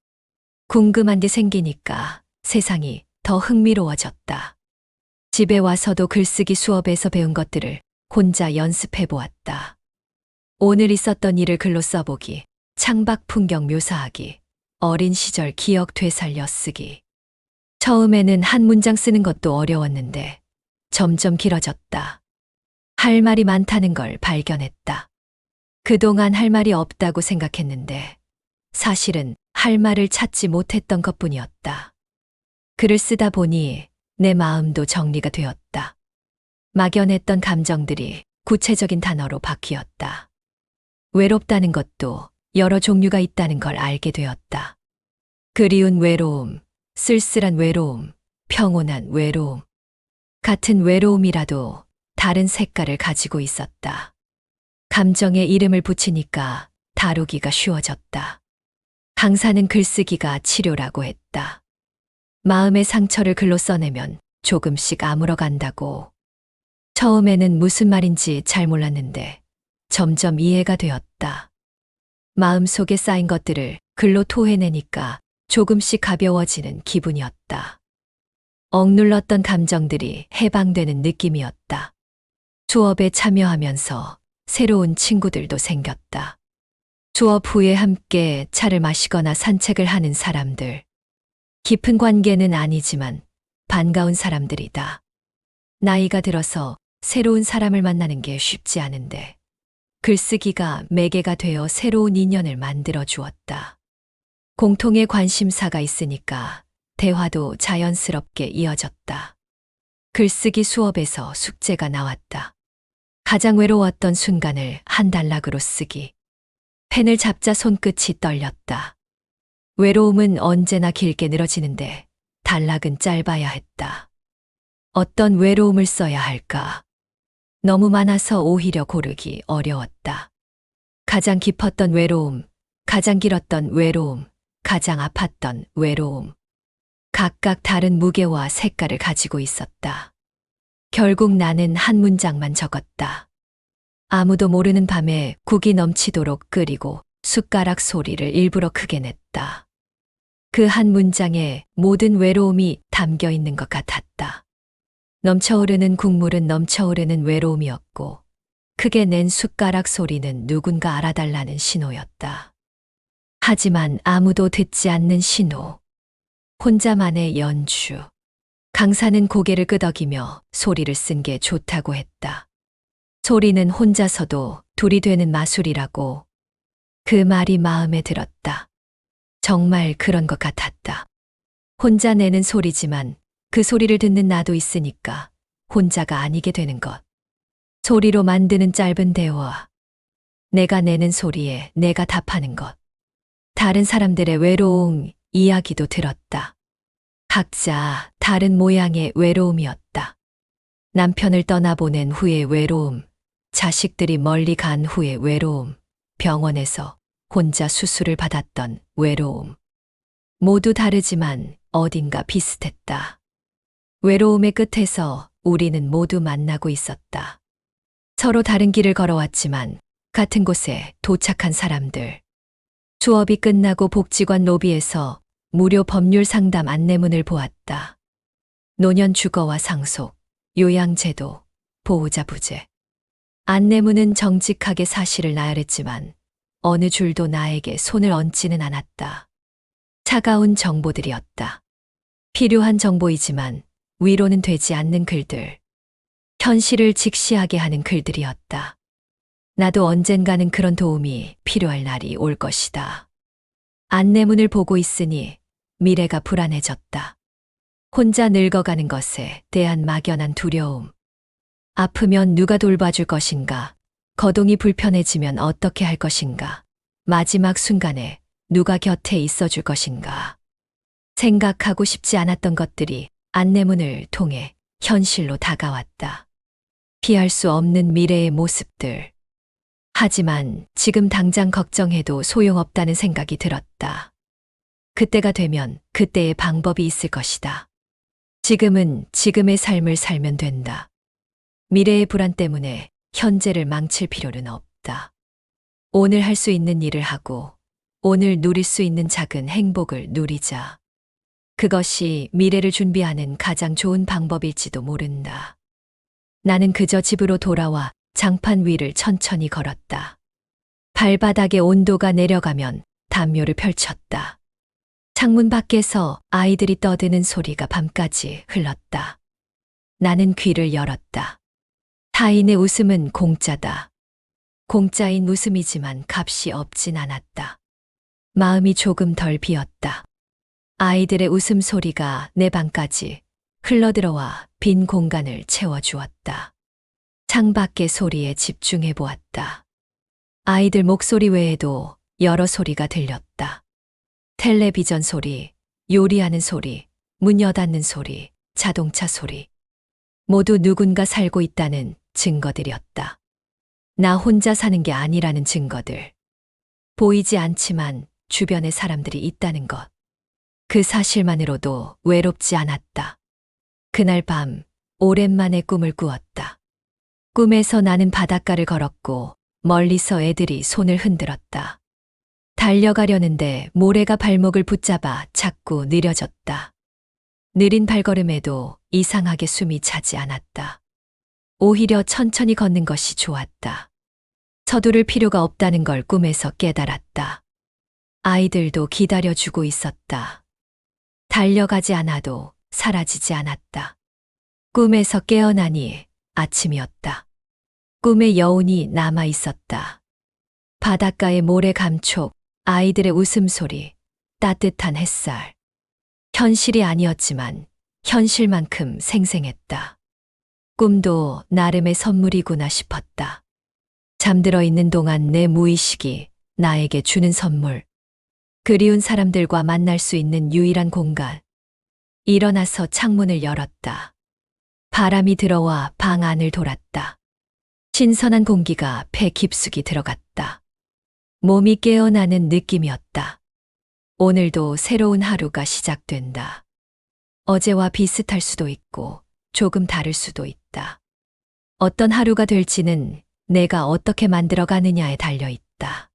S1: 궁금한 게 생기니까 세상이 더 흥미로워졌다. 집에 와서도 글쓰기 수업에서 배운 것들을 혼자 연습해 보았다. 오늘 있었던 일을 글로 써보기, 창밖 풍경 묘사하기, 어린 시절 기억 되살려 쓰기. 처음에는 한 문장 쓰는 것도 어려웠는데 점점 길어졌다. 할 말이 많다는 걸 발견했다. 그동안 할 말이 없다고 생각했는데 사실은 할 말을 찾지 못했던 것뿐이었다. 글을 쓰다 보니 내 마음도 정리가 되었다. 막연했던 감정들이 구체적인 단어로 바뀌었다. 외롭다는 것도 여러 종류가 있다는 걸 알게 되었다. 그리운 외로움, 쓸쓸한 외로움, 평온한 외로움. 같은 외로움이라도 다른 색깔을 가지고 있었다. 감정에 이름을 붙이니까 다루기가 쉬워졌다. 강사는 글쓰기가 치료라고 했다. 마음의 상처를 글로 써내면 조금씩 아물어간다고. 처음에는 무슨 말인지 잘 몰랐는데 점점 이해가 되었다. 마음속에 쌓인 것들을 글로 토해내니까 조금씩 가벼워지는 기분이었다. 억눌렀던 감정들이 해방되는 느낌이었다. 수업에 참여하면서 새로운 친구들도 생겼다. 수업 후에 함께 차를 마시거나 산책을 하는 사람들. 깊은 관계는 아니지만 반가운 사람들이다. 나이가 들어서 새로운 사람을 만나는 게 쉽지 않은데 글쓰기가 매개가 되어 새로운 인연을 만들어 주었다. 공통의 관심사가 있으니까 대화도 자연스럽게 이어졌다. 글쓰기 수업에서 숙제가 나왔다. 가장 외로웠던 순간을 한 단락으로 쓰기. 펜을 잡자 손끝이 떨렸다. 외로움은 언제나 길게 늘어지는데 단락은 짧아야 했다. 어떤 외로움을 써야 할까? 너무 많아서 오히려 고르기 어려웠다. 가장 깊었던 외로움, 가장 길었던 외로움, 가장 아팠던 외로움. 각각 다른 무게와 색깔을 가지고 있었다. 결국 나는 한 문장만 적었다. 아무도 모르는 밤에 국이 넘치도록 끓이고 숟가락 소리를 일부러 크게 냈다. 그 한 문장에 모든 외로움이 담겨 있는 것 같았다. 넘쳐오르는 국물은 넘쳐오르는 외로움이었고, 크게 낸 숟가락 소리는 누군가 알아달라는 신호였다. 하지만 아무도 듣지 않는 신호. 혼자만의 연주. 강사는 고개를 끄덕이며 소리를 쓴 게 좋다고 했다. 소리는 혼자서도 둘이 되는 마술이라고. 그 말이 마음에 들었다. 정말 그런 것 같았다. 혼자 내는 소리지만 그 소리를 듣는 나도 있으니까 혼자가 아니게 되는 것. 소리로 만드는 짧은 대화. 내가 내는 소리에 내가 답하는 것. 다른 사람들의 외로움 이야기도 들었다. 각자 다른 모양의 외로움이었다. 남편을 떠나보낸 후의 외로움, 자식들이 멀리 간 후의 외로움, 병원에서 혼자 수술을 받았던 외로움. 모두 다르지만 어딘가 비슷했다. 외로움의 끝에서 우리는 모두 만나고 있었다. 서로 다른 길을 걸어왔지만 같은 곳에 도착한 사람들. 수업이 끝나고 복지관 로비에서 무료 법률 상담 안내문을 보았다. 노년 주거와 상속, 요양제도, 보호자 부재. 안내문은 정직하게 사실을 나열했지만 어느 줄도 나에게 손을 얹지는 않았다. 차가운 정보들이었다. 필요한 정보이지만 위로는 되지 않는 글들. 현실을 직시하게 하는 글들이었다. 나도 언젠가는 그런 도움이 필요할 날이 올 것이다. 안내문을 보고 있으니 미래가 불안해졌다. 혼자 늙어가는 것에 대한 막연한 두려움. 아프면 누가 돌봐줄 것인가? 거동이 불편해지면 어떻게 할 것인가? 마지막 순간에 누가 곁에 있어줄 것인가? 생각하고 싶지 않았던 것들이 안내문을 통해 현실로 다가왔다. 피할 수 없는 미래의 모습들. 하지만 지금 당장 걱정해도 소용없다는 생각이 들었다. 그때가 되면 그때의 방법이 있을 것이다. 지금은 지금의 삶을 살면 된다. 미래의 불안 때문에 현재를 망칠 필요는 없다. 오늘 할 수 있는 일을 하고 오늘 누릴 수 있는 작은 행복을 누리자. 그것이 미래를 준비하는 가장 좋은 방법일지도 모른다. 나는 그저 집으로 돌아와 장판 위를 천천히 걸었다. 발바닥의 온도가 내려가면 담요를 펼쳤다. 창문 밖에서 아이들이 떠드는 소리가 밤까지 흘렀다. 나는 귀를 열었다. 타인의 웃음은 공짜다. 공짜인 웃음이지만 값이 없진 않았다. 마음이 조금 덜 비었다. 아이들의 웃음소리가 내 방까지 흘러들어와 빈 공간을 채워주었다. 창밖의 소리에 집중해 보았다. 아이들 목소리 외에도 여러 소리가 들렸다. 텔레비전 소리, 요리하는 소리, 문 여닫는 소리, 자동차 소리. 모두 누군가 살고 있다는 증거들이었다. 나 혼자 사는 게 아니라는 증거들. 보이지 않지만 주변에 사람들이 있다는 것. 그 사실만으로도 외롭지 않았다. 그날 밤 오랜만에 꿈을 꾸었다. 꿈에서 나는 바닷가를 걸었고 멀리서 애들이 손을 흔들었다. 달려가려는데 모래가 발목을 붙잡아 자꾸 느려졌다. 느린 발걸음에도 이상하게 숨이 차지 않았다. 오히려 천천히 걷는 것이 좋았다. 서두를 필요가 없다는 걸 꿈에서 깨달았다. 아이들도 기다려주고 있었다. 달려가지 않아도 사라지지 않았다. 꿈에서 깨어나니 아침이었다. 꿈의 여운이 남아 있었다. 바닷가의 모래 감촉, 아이들의 웃음소리, 따뜻한 햇살. 현실이 아니었지만 현실만큼 생생했다. 꿈도 나름의 선물이구나 싶었다. 잠들어 있는 동안 내 무의식이 나에게 주는 선물. 그리운 사람들과 만날 수 있는 유일한 공간. 일어나서 창문을 열었다. 바람이 들어와 방 안을 돌았다. 신선한 공기가 폐 깊숙이 들어갔다. 몸이 깨어나는 느낌이었다. 오늘도 새로운 하루가 시작된다. 어제와 비슷할 수도 있고 조금 다를 수도 있다. 어떤 하루가 될지는 내가 어떻게 만들어가느냐에 달려 있다.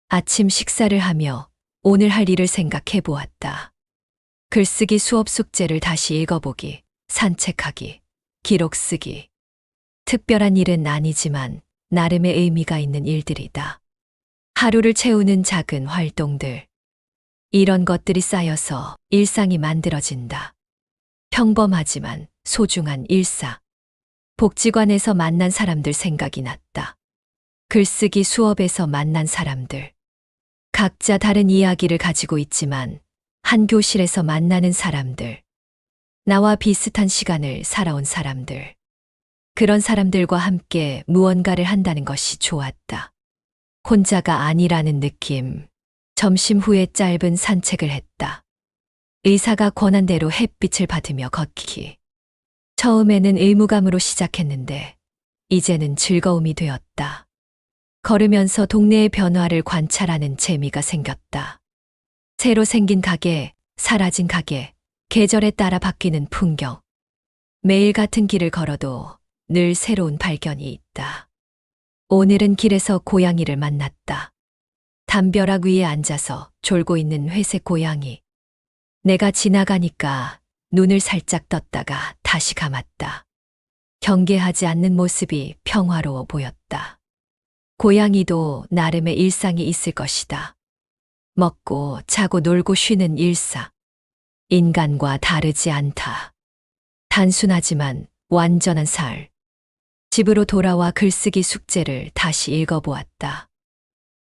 S1: 아침 식사를 하며 오늘 할 일을 생각해 보았다. 글쓰기 수업 숙제를 다시 읽어보기, 산책하기, 기록 쓰기. 특별한 일은 아니지만 나름의 의미가 있는 일들이다. 하루를 채우는 작은 활동들. 이런 것들이 쌓여서 일상이 만들어진다. 평범하지만 소중한 일사. 복지관에서 만난 사람들 생각이 났다. 글쓰기 수업에서 만난 사람들. 각자 다른 이야기를 가지고 있지만 한 교실에서 만나는 사람들. 나와 비슷한 시간을 살아온 사람들. 그런 사람들과 함께 무언가를 한다는 것이 좋았다. 혼자가 아니라는 느낌. 점심 후에 짧은 산책을 했다. 의사가 권한 대로 햇빛을 받으며 걷기. 처음에는 의무감으로 시작했는데 이제는 즐거움이 되었다. 걸으면서 동네의 변화를 관찰하는 재미가 생겼다. 새로 생긴 가게, 사라진 가게, 계절에 따라 바뀌는 풍경. 매일 같은 길을 걸어도 늘 새로운 발견이 있다. 오늘은 길에서 고양이를 만났다. 담벼락 위에 앉아서 졸고 있는 회색 고양이. 내가 지나가니까 눈을 살짝 떴다가 다시 감았다. 경계하지 않는 모습이 평화로워 보였다. 고양이도 나름의 일상이 있을 것이다. 먹고 자고 놀고 쉬는 일사. 인간과 다르지 않다. 단순하지만 완전한 살. 집으로 돌아와 글쓰기 숙제를 다시 읽어보았다.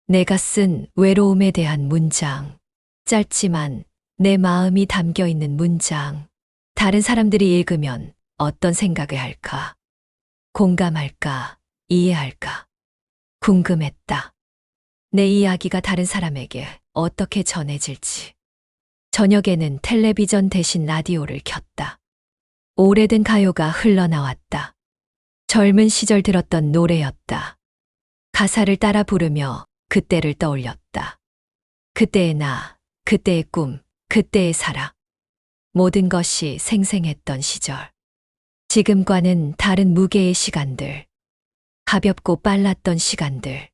S1: 내가 쓴 외로움에 대한 문장. 짧지만 내 마음이 담겨 있는 문장. 다른 사람들이 읽으면 어떤 생각을 할까? 공감할까? 이해할까? 궁금했다. 내 이야기가 다른 사람에게 어떻게 전해질지. 저녁에는 텔레비전 대신 라디오를 켰다. 오래된 가요가 흘러나왔다. 젊은 시절 들었던 노래였다. 가사를 따라 부르며 그때를 떠올렸다. 그때의 나, 그때의 꿈, 그때의 살아. 모든 것이 생생했던 시절. 지금과는 다른 무게의 시간들. 가볍고 빨랐던 시간들.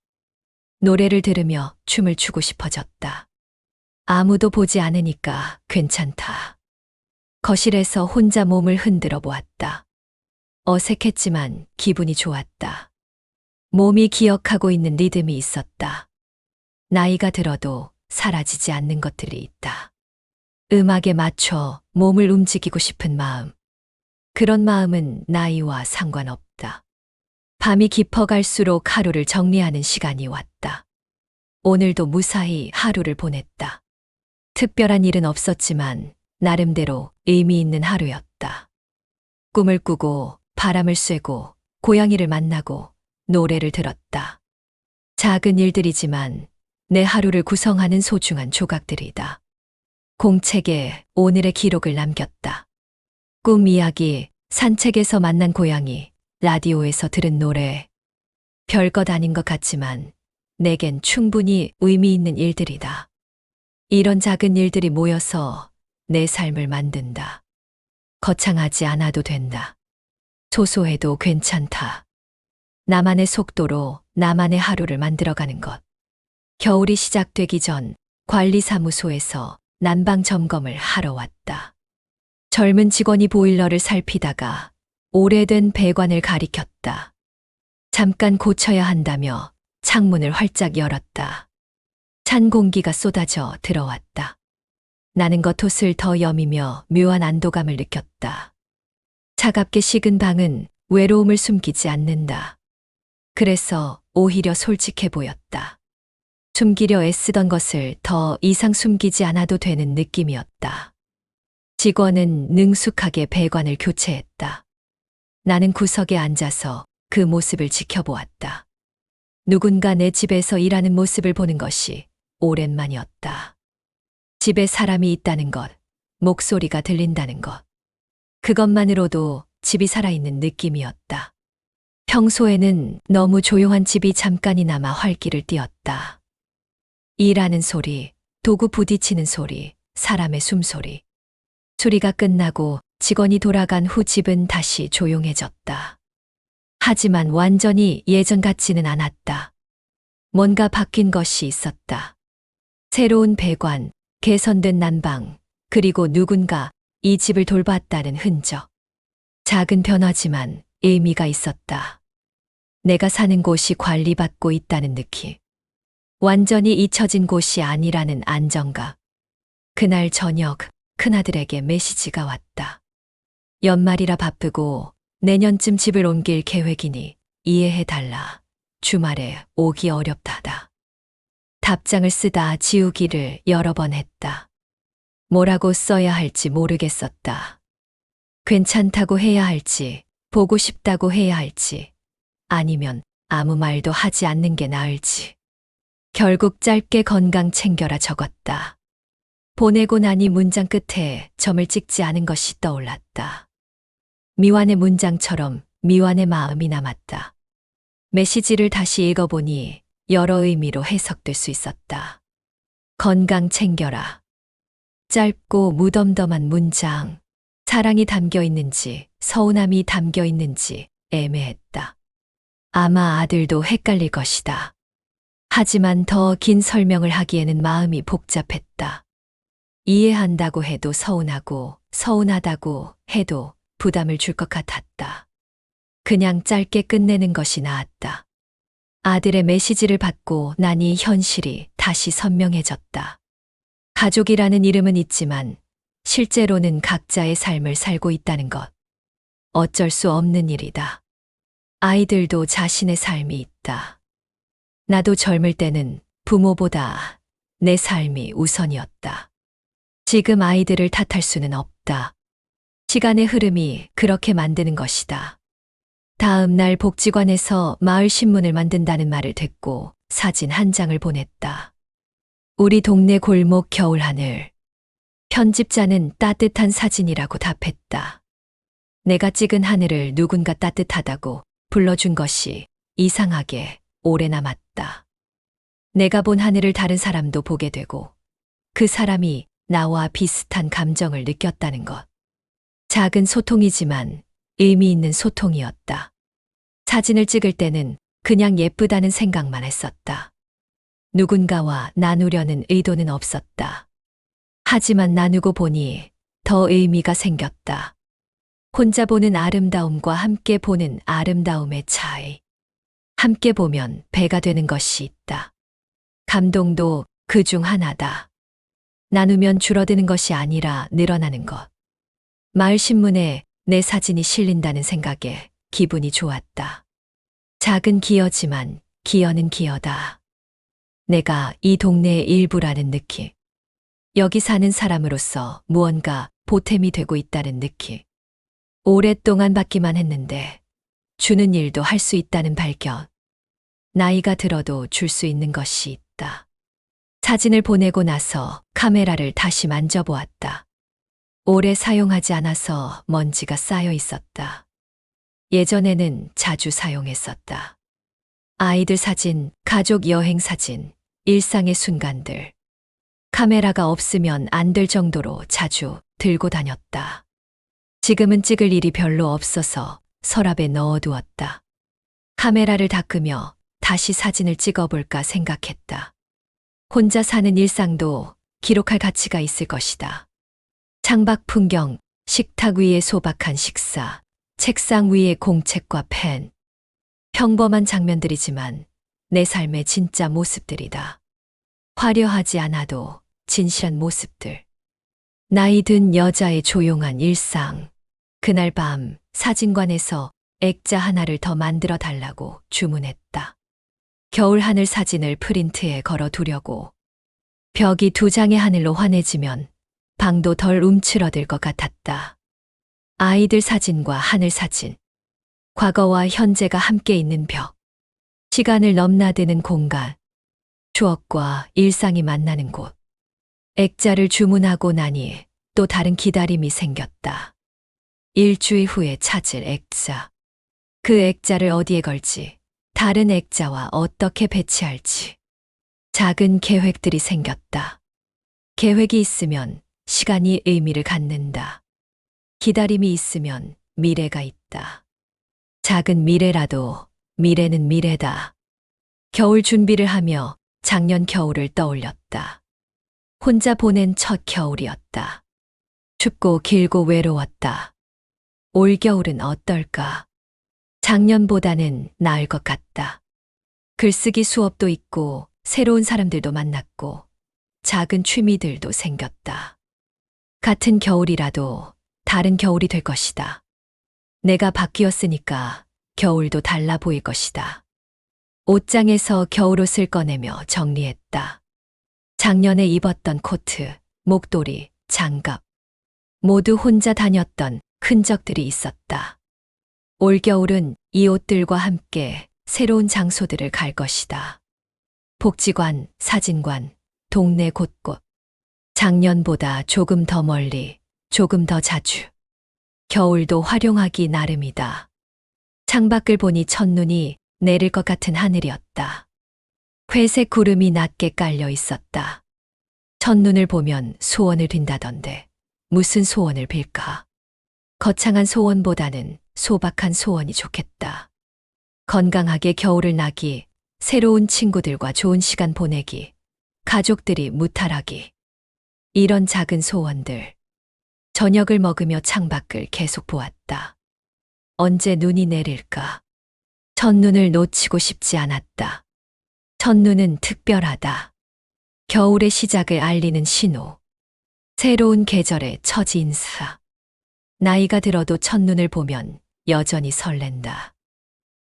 S1: 노래를 들으며 춤을 추고 싶어졌다. 아무도 보지 않으니까 괜찮다. 거실에서 혼자 몸을 흔들어 보았다. 어색했지만 기분이 좋았다. 몸이 기억하고 있는 리듬이 있었다. 나이가 들어도 사라지지 않는 것들이 있다. 음악에 맞춰 몸을 움직이고 싶은 마음. 그런 마음은 나이와 상관없다. 밤이 깊어갈수록 하루를 정리하는 시간이 왔다. 오늘도 무사히 하루를 보냈다. 특별한 일은 없었지만 나름대로 의미 있는 하루였다. 꿈을 꾸고 바람을 쐬고 고양이를 만나고 노래를 들었다. 작은 일들이지만 내 하루를 구성하는 소중한 조각들이다. 공책에 오늘의 기록을 남겼다. 꿈 이야기, 산책에서 만난 고양이, 라디오에서 들은 노래. 별것 아닌 것 같지만 내겐 충분히 의미 있는 일들이다. 이런 작은 일들이 모여서 내 삶을 만든다. 거창하지 않아도 된다. 소소해도 괜찮다. 나만의 속도로 나만의 하루를 만들어가는 것. 겨울이 시작되기 전 관리사무소에서 난방 점검을 하러 왔다. 젊은 직원이 보일러를 살피다가 오래된 배관을 가리켰다. 잠깐 고쳐야 한다며 창문을 활짝 열었다. 찬 공기가 쏟아져 들어왔다. 나는 겉옷을 더 여미며 묘한 안도감을 느꼈다. 차갑게 식은 방은 외로움을 숨기지 않는다. 그래서 오히려 솔직해 보였다. 숨기려 애쓰던 것을 더 이상 숨기지 않아도 되는 느낌이었다. 직원은 능숙하게 배관을 교체했다. 나는 구석에 앉아서 그 모습을 지켜보았다. 누군가 내 집에서 일하는 모습을 보는 것이 오랜만이었다. 집에 사람이 있다는 것, 목소리가 들린다는 것. 그것만으로도 집이 살아있는 느낌이었다. 평소에는 너무 조용한 집이 잠깐이나마 활기를 띠었다. 일하는 소리, 도구 부딪히는 소리, 사람의 숨소리. 수리가 끝나고 직원이 돌아간 후 집은 다시 조용해졌다. 하지만 완전히 예전 같지는 않았다. 뭔가 바뀐 것이 있었다. 새로운 배관, 개선된 난방, 그리고 누군가 이 집을 돌봤다는 흔적. 작은 변화지만 의미가 있었다. 내가 사는 곳이 관리받고 있다는 느낌. 완전히 잊혀진 곳이 아니라는 안정감. 그날 저녁 큰아들에게 메시지가 왔다. 연말이라 바쁘고 내년쯤 집을 옮길 계획이니 이해해달라. 주말에 오기 어렵다다. 답장을 쓰다 지우기를 여러 번 했다. 뭐라고 써야 할지 모르겠었다. 괜찮다고 해야 할지, 보고 싶다고 해야 할지, 아니면 아무 말도 하지 않는 게 나을지. 결국 짧게 건강 챙겨라 적었다. 보내고 나니 문장 끝에 점을 찍지 않은 것이 떠올랐다. 미완의 문장처럼 미완의 마음이 남았다. 메시지를 다시 읽어보니 여러 의미로 해석될 수 있었다. 건강 챙겨라. 짧고 무덤덤한 문장. 사랑이 담겨 있는지 서운함이 담겨 있는지 애매했다. 아마 아들도 헷갈릴 것이다. 하지만 더 긴 설명을 하기에는 마음이 복잡했다. 이해한다고 해도 서운하고 서운하다고 해도 부담을 줄 것 같았다. 그냥 짧게 끝내는 것이 나았다. 아들의 메시지를 받고 나니 현실이 다시 선명해졌다. 가족이라는 이름은 있지만 실제로는 각자의 삶을 살고 있다는 것. 어쩔 수 없는 일이다. 아이들도 자신의 삶이 있다. 나도 젊을 때는 부모보다 내 삶이 우선이었다. 지금 아이들을 탓할 수는 없다. 시간의 흐름이 그렇게 만드는 것이다. 다음 날 복지관에서 마을 신문을 만든다는 말을 듣고 사진 한 장을 보냈다. 우리 동네 골목 겨울 하늘. 편집자는 따뜻한 사진이라고 답했다. 내가 찍은 하늘을 누군가 따뜻하다고 불러준 것이 이상하게 오래 남았다. 내가 본 하늘을 다른 사람도 보게 되고 그 사람이 나와 비슷한 감정을 느꼈다는 것. 작은 소통이지만 의미 있는 소통이었다. 사진을 찍을 때는 그냥 예쁘다는 생각만 했었다. 누군가와 나누려는 의도는 없었다. 하지만 나누고 보니 더 의미가 생겼다. 혼자 보는 아름다움과 함께 보는 아름다움의 차이. 함께 보면 배가 되는 것이 있다. 감동도 그 중 하나다. 나누면 줄어드는 것이 아니라 늘어나는 것. 마을 신문에 내 사진이 실린다는 생각에 기분이 좋았다. 작은 기여지만 기여는 기여다. 내가 이 동네의 일부라는 느낌. 여기 사는 사람으로서 무언가 보탬이 되고 있다는 느낌. 오랫동안 받기만 했는데 주는 일도 할 수 있다는 발견. 나이가 들어도 줄 수 있는 것이 있다. 사진을 보내고 나서 카메라를 다시 만져보았다. 오래 사용하지 않아서 먼지가 쌓여 있었다. 예전에는 자주 사용했었다. 아이들 사진, 가족 여행 사진, 일상의 순간들. 카메라가 없으면 안 될 정도로 자주 들고 다녔다. 지금은 찍을 일이 별로 없어서 서랍에 넣어두었다. 카메라를 닦으며 다시 사진을 찍어볼까 생각했다. 혼자 사는 일상도 기록할 가치가 있을 것이다. 창밖 풍경, 식탁 위에 소박한 식사, 책상 위에 공책과 펜. 평범한 장면들이지만 내 삶의 진짜 모습들이다. 화려하지 않아도 진실한 모습들. 나이 든 여자의 조용한 일상. 그날 밤 사진관에서 액자 하나를 더 만들어 달라고 주문했다. 겨울 하늘 사진을 프린트에 걸어 두려고. 벽이 두 장의 하늘로 환해지면 방도 덜 움츠러들 것 같았다. 아이들 사진과 하늘 사진. 과거와 현재가 함께 있는 벽. 시간을 넘나드는 공간. 추억과 일상이 만나는 곳. 액자를 주문하고 나니 또 다른 기다림이 생겼다. 일주일 후에 찾을 액자. 그 액자를 어디에 걸지, 다른 액자와 어떻게 배치할지. 작은 계획들이 생겼다. 계획이 있으면 시간이 의미를 갖는다. 기다림이 있으면 미래가 있다. 작은 미래라도 미래는 미래다. 겨울 준비를 하며 작년 겨울을 떠올렸다. 혼자 보낸 첫 겨울이었다. 춥고 길고 외로웠다. 올겨울은 어떨까? 작년보다는 나을 것 같다. 글쓰기 수업도 있고 새로운 사람들도 만났고 작은 취미들도 생겼다. 같은 겨울이라도 다른 겨울이 될 것이다. 내가 바뀌었으니까 겨울도 달라 보일 것이다. 옷장에서 겨울옷을 꺼내며 정리했다. 작년에 입었던 코트, 목도리, 장갑. 모두 혼자 다녔던 흔적들이 있었다. 올겨울은 이 옷들과 함께 새로운 장소들을 갈 것이다. 복지관, 사진관, 동네 곳곳. 작년보다 조금 더 멀리, 조금 더 자주. 겨울도 활용하기 나름이다. 창밖을 보니 첫눈이 내릴 것 같은 하늘이었다. 회색 구름이 낮게 깔려 있었다. 첫눈을 보면 소원을 빈다던데 무슨 소원을 빌까? 거창한 소원보다는 소박한 소원이 좋겠다. 건강하게 겨울을 나기, 새로운 친구들과 좋은 시간 보내기, 가족들이 무탈하기. 이런 작은 소원들. 저녁을 먹으며 창밖을 계속 보았다. 언제 눈이 내릴까? 첫눈을 놓치고 싶지 않았다. 첫눈은 특별하다. 겨울의 시작을 알리는 신호. 새로운 계절의 첫 인사. 나이가 들어도 첫눈을 보면 여전히 설렌다.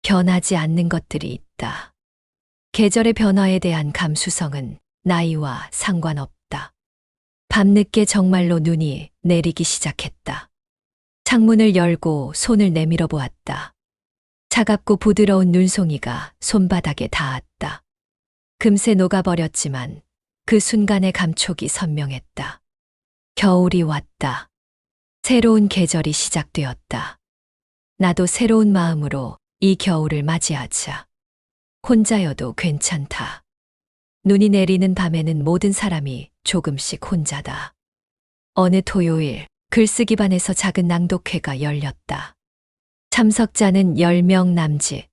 S1: 변하지 않는 것들이 있다. 계절의 변화에 대한 감수성은 나이와 상관없다. 밤늦게 정말로 눈이 내리기 시작했다. 창문을 열고 손을 내밀어 보았다. 차갑고 부드러운 눈송이가 손바닥에 닿았다. 금세 녹아버렸지만 그 순간의 감촉이 선명했다. 겨울이 왔다. 새로운 계절이 시작되었다. 나도 새로운 마음으로 이 겨울을 맞이하자. 혼자여도 괜찮다. 눈이 내리는 밤에는 모든 사람이 조금씩 혼자다. 어느 토요일 글쓰기반에서 작은 낭독회가 열렸다. 참석자는 10명 남짓.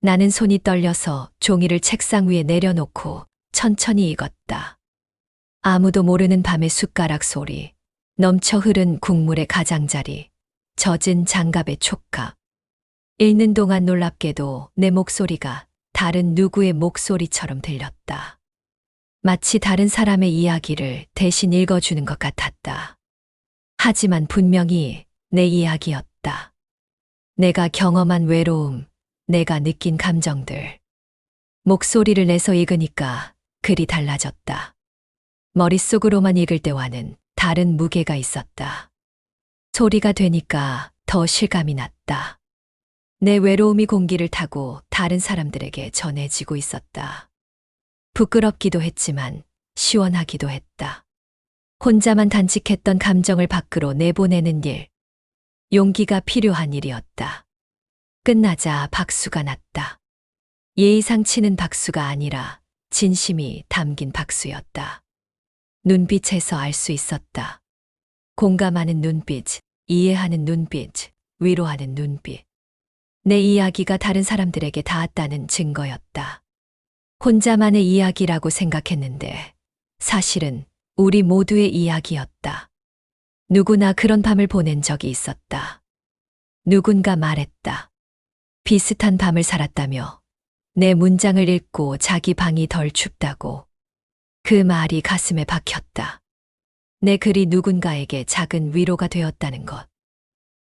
S1: 나는 손이 떨려서 종이를 책상 위에 내려놓고 천천히 읽었다. 아무도 모르는 밤의 숟가락 소리, 넘쳐 흐른 국물의 가장자리, 젖은 장갑의 촉각. 읽는 동안 놀랍게도 내 목소리가 다른 누구의 목소리처럼 들렸다. 마치 다른 사람의 이야기를 대신 읽어주는 것 같았다. 하지만 분명히 내 이야기였다. 내가 경험한 외로움, 내가 느낀 감정들. 목소리를 내서 읽으니까 글이 달라졌다. 머릿속으로만 읽을 때와는 다른 무게가 있었다. 소리가 되니까 더 실감이 났다. 내 외로움이 공기를 타고 다른 사람들에게 전해지고 있었다. 부끄럽기도 했지만 시원하기도 했다. 혼자만 단직했던 감정을 밖으로 내보내는 일. 용기가 필요한 일이었다. 끝나자 박수가 났다. 예의상 치는 박수가 아니라 진심이 담긴 박수였다. 눈빛에서 알 수 있었다. 공감하는 눈빛, 이해하는 눈빛, 위로하는 눈빛. 내 이야기가 다른 사람들에게 닿았다는 증거였다. 혼자만의 이야기라고 생각했는데 사실은 우리 모두의 이야기였다. 누구나 그런 밤을 보낸 적이 있었다. 누군가 말했다. 비슷한 밤을 살았다며 내 문장을 읽고 자기 방이 덜 춥다고. 그 말이 가슴에 박혔다. 내 글이 누군가에게 작은 위로가 되었다는 것.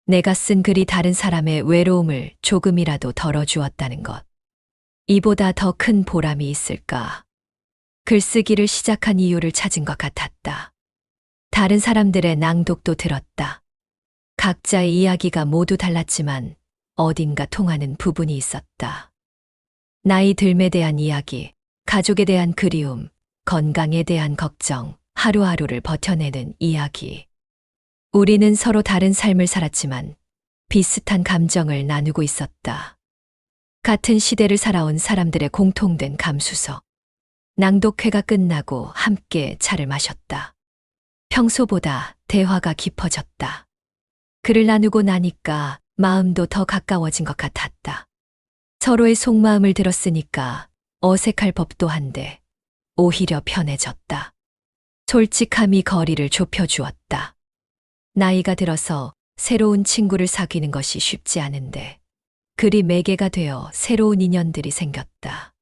S1: 내가 쓴 글이 다른 사람의 외로움을 조금이라도 덜어주었다는 것. 이보다 더 큰 보람이 있을까? 글쓰기를 시작한 이유를 찾은 것 같았다. 다른 사람들의 낭독도 들었다. 각자의 이야기가 모두 달랐지만 어딘가 통하는 부분이 있었다. 나이 들에 대한 이야기, 가족에 대한 그리움, 건강에 대한 걱정, 하루하루를 버텨내는 이야기. 우리는 서로 다른 삶을 살았지만 비슷한 감정을 나누고 있었다. 같은 시대를 살아온 사람들의 공통된 감수성. 낭독회가 끝나고 함께 차를 마셨다. 평소보다 대화가 깊어졌다. 글을 나누고 나니까 마음도 더 가까워진 것 같았다. 서로의 속마음을 들었으니까 어색할 법도 한데 오히려 편해졌다. 솔직함이 거리를 좁혀주었다. 나이가 들어서 새로운 친구를 사귀는 것이 쉽지 않은데 그리 매개가 되어 새로운 인연들이 생겼다.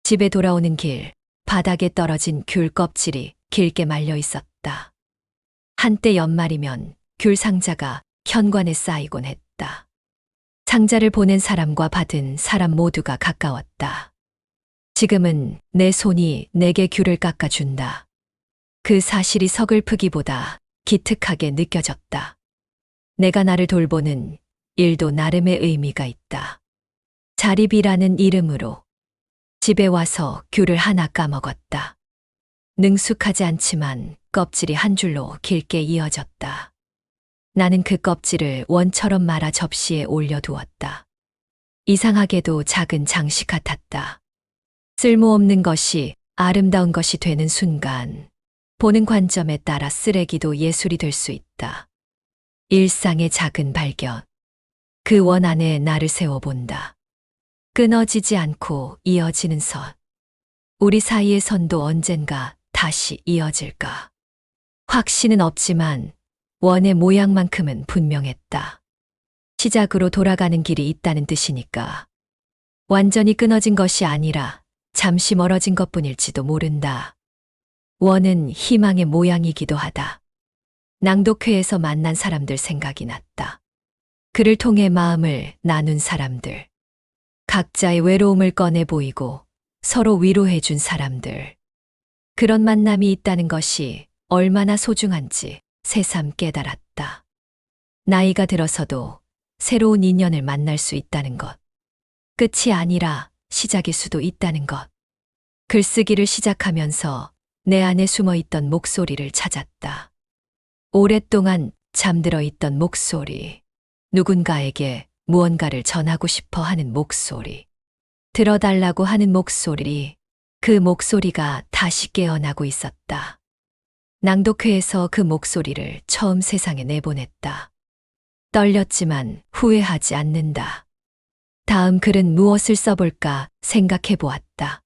S1: 집에 돌아오는 길, 바닥에 떨어진 귤 껍질이 길게 말려 있었다. 한때 연말이면 귤 상자가 현관에 쌓이곤 했다. 상자를 보낸 사람과 받은 사람 모두가 가까웠다. 지금은 내 손이 내게 귤을 깎아준다. 그 사실이 서글프기보다 기특하게 느껴졌다. 내가 나를 돌보는 일도 나름의 의미가 있다. 자립이라는 이름으로 집에 와서 귤을 하나 까먹었다. 능숙하지 않지만 껍질이 한 줄로 길게 이어졌다. 나는 그 껍질을 원처럼 말아 접시에 올려두었다. 이상하게도 작은 장식 같았다. 쓸모없는 것이 아름다운 것이 되는 순간, 보는 관점에 따라 쓰레기도 예술이 될 수 있다. 일상의 작은 발견. 그 원 안에 나를 세워본다. 끊어지지 않고 이어지는 선. 우리 사이의 선도 언젠가 다시 이어질까? 확신은 없지만 원의 모양만큼은 분명했다. 시작으로 돌아가는 길이 있다는 뜻이니까. 완전히 끊어진 것이 아니라 잠시 멀어진 것뿐일지도 모른다. 원은 희망의 모양이기도 하다. 낭독회에서 만난 사람들 생각이 났다. 그를 통해 마음을 나눈 사람들. 각자의 외로움을 꺼내 보이고 서로 위로해 준 사람들. 그런 만남이 있다는 것이 얼마나 소중한지 새삼 깨달았다. 나이가 들어서도 새로운 인연을 만날 수 있다는 것. 끝이 아니라 시작일 수도 있다는 것. 글쓰기를 시작하면서 내 안에 숨어 있던 목소리를 찾았다. 오랫동안 잠들어 있던 목소리. 누군가에게 무언가를 전하고 싶어 하는 목소리. 들어달라고 하는 목소리. 그 목소리가 다시 깨어나고 있었다. 낭독회에서 그 목소리를 처음 세상에 내보냈다. 떨렸지만 후회하지 않는다. 다음 글은 무엇을 써볼까 생각해 보았다.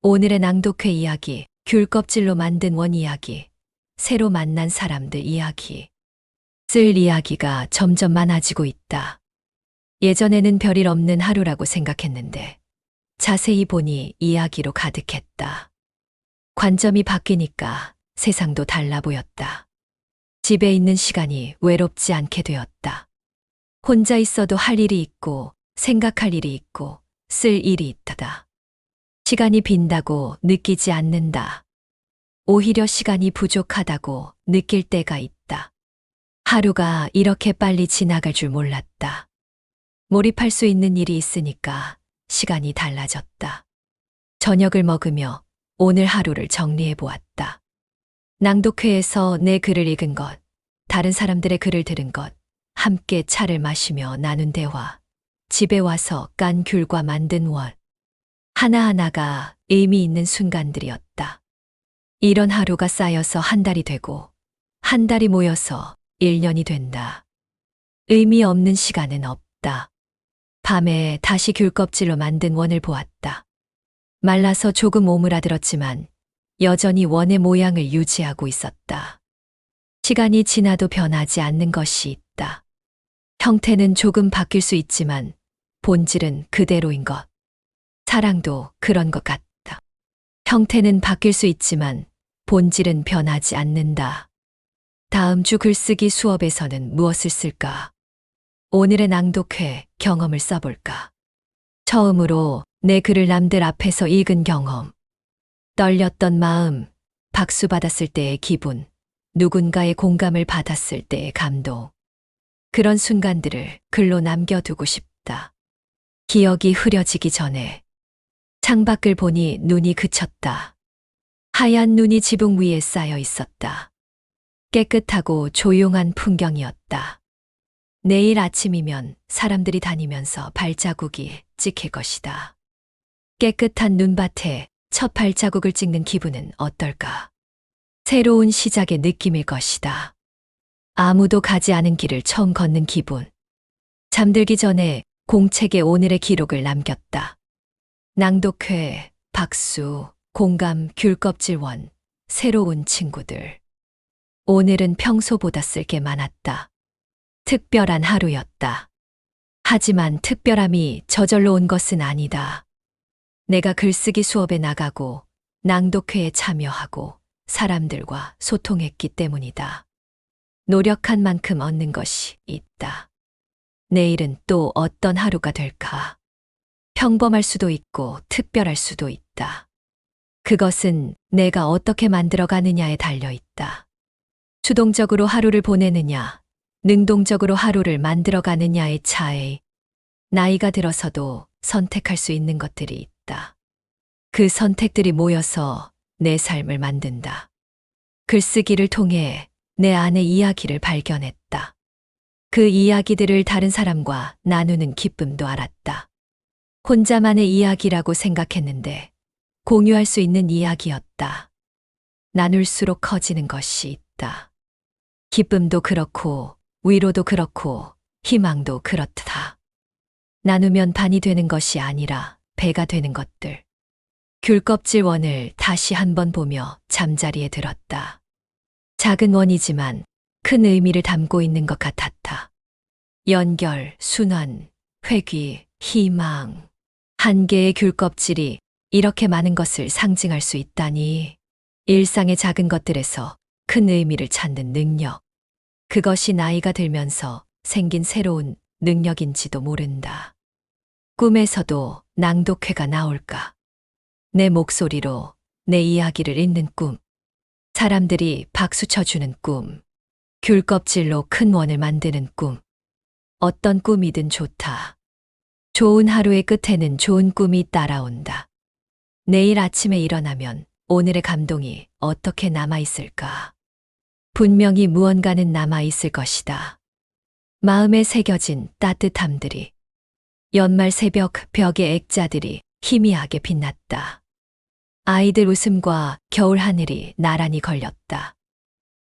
S1: 오늘의 낭독회 이야기, 귤 껍질로 만든 원 이야기, 새로 만난 사람들 이야기. 쓸 이야기가 점점 많아지고 있다. 예전에는 별일 없는 하루라고 생각했는데 자세히 보니 이야기로 가득했다. 관점이 바뀌니까 세상도 달라 보였다. 집에 있는 시간이 외롭지 않게 되었다. 혼자 있어도 할 일이 있고 생각할 일이 있고 쓸 일이 있다. 시간이 빈다고 느끼지 않는다. 오히려 시간이 부족하다고 느낄 때가 있다. 하루가 이렇게 빨리 지나갈 줄 몰랐다. 몰입할 수 있는 일이 있으니까 시간이 달라졌다. 저녁을 먹으며 오늘 하루를 정리해 보았다. 낭독회에서 내 글을 읽은 것, 다른 사람들의 글을 들은 것, 함께 차를 마시며 나눈 대화, 집에 와서 깐 귤과 만든 원. 하나하나가 의미 있는 순간들이었다. 이런 하루가 쌓여서 한 달이 되고, 한 달이 모여서 1년이 된다. 의미 없는 시간은 없다. 밤에 다시 귤 껍질로 만든 원을 보았다. 말라서 조금 오므라들었지만 여전히 원의 모양을 유지하고 있었다. 시간이 지나도 변하지 않는 것이 있다. 형태는 조금 바뀔 수 있지만 본질은 그대로인 것. 사랑도 그런 것 같다. 형태는 바뀔 수 있지만 본질은 변하지 않는다. 다음 주 글쓰기 수업에서는 무엇을 쓸까? 오늘의 낭독회 경험을 써볼까? 처음으로 내 글을 남들 앞에서 읽은 경험. 떨렸던 마음, 박수 받았을 때의 기분, 누군가의 공감을 받았을 때의 감동. 그런 순간들을 글로 남겨두고 싶다. 기억이 흐려지기 전에. 창밖을 보니 눈이 그쳤다. 하얀 눈이 지붕 위에 쌓여 있었다. 깨끗하고 조용한 풍경이었다. 내일 아침이면 사람들이 다니면서 발자국이 찍힐 것이다. 깨끗한 눈밭에 첫 발자국을 찍는 기분은 어떨까? 새로운 시작의 느낌일 것이다. 아무도 가지 않은 길을 처음 걷는 기분. 잠들기 전에 공책에 오늘의 기록을 남겼다. 낭독회, 박수, 공감, 귤껍질원, 새로운 친구들. 오늘은 평소보다 쓸 게 많았다. 특별한 하루였다. 하지만 특별함이 저절로 온 것은 아니다. 내가 글쓰기 수업에 나가고 낭독회에 참여하고 사람들과 소통했기 때문이다. 노력한 만큼 얻는 것이 있다. 내일은 또 어떤 하루가 될까? 평범할 수도 있고 특별할 수도 있다. 그것은 내가 어떻게 만들어가느냐에 달려 있다. 수동적으로 하루를 보내느냐, 능동적으로 하루를 만들어가느냐의 차이. 나이가 들어서도 선택할 수 있는 것들이 있다. 그 선택들이 모여서 내 삶을 만든다. 글쓰기를 통해 내 안의 이야기를 발견했다. 그 이야기들을 다른 사람과 나누는 기쁨도 알았다. 혼자만의 이야기라고 생각했는데 공유할 수 있는 이야기였다. 나눌수록 커지는 것이 있다. 기쁨도 그렇고 위로도 그렇고 희망도 그렇다. 나누면 반이 되는 것이 아니라 배가 되는 것들. 귤껍질 원을 다시 한번 보며 잠자리에 들었다. 작은 원이지만 큰 의미를 담고 있는 것 같았다. 연결, 순환, 회귀, 희망. 한 개의 귤껍질이 이렇게 많은 것을 상징할 수 있다니. 일상의 작은 것들에서 큰 의미를 찾는 능력. 그것이 나이가 들면서 생긴 새로운 능력인지도 모른다. 꿈에서도 낭독회가 나올까? 내 목소리로 내 이야기를 읽는 꿈. 사람들이 박수 쳐주는 꿈. 귤껍질로 큰 원을 만드는 꿈. 어떤 꿈이든 좋다. 좋은 하루의 끝에는 좋은 꿈이 따라온다. 내일 아침에 일어나면 오늘의 감동이 어떻게 남아있을까? 분명히 무언가는 남아있을 것이다. 마음에 새겨진 따뜻함들이. 연말 새벽 벽의 액자들이 희미하게 빛났다. 아이들 웃음과 겨울 하늘이 나란히 걸렸다.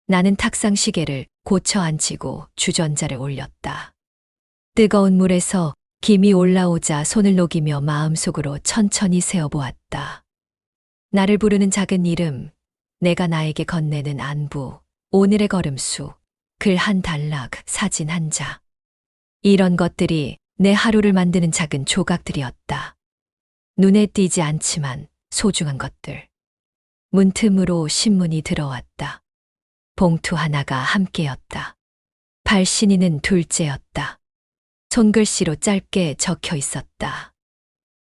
S1: 나는 탁상 시계를 고쳐 앉히고 주전자를 올렸다. 뜨거운 물에서 김이 올라오자 손을 녹이며 마음속으로 천천히 세어보았다. 나를 부르는 작은 이름, 내가 나에게 건네는 안부, 오늘의 걸음수, 글 한 단락, 사진 한 장. 이런 것들이 내 하루를 만드는 작은 조각들이었다. 눈에 띄지 않지만 소중한 것들. 문틈으로 신문이 들어왔다. 봉투 하나가 함께였다. 발신인은 둘째였다. 손글씨로 짧게 적혀 있었다.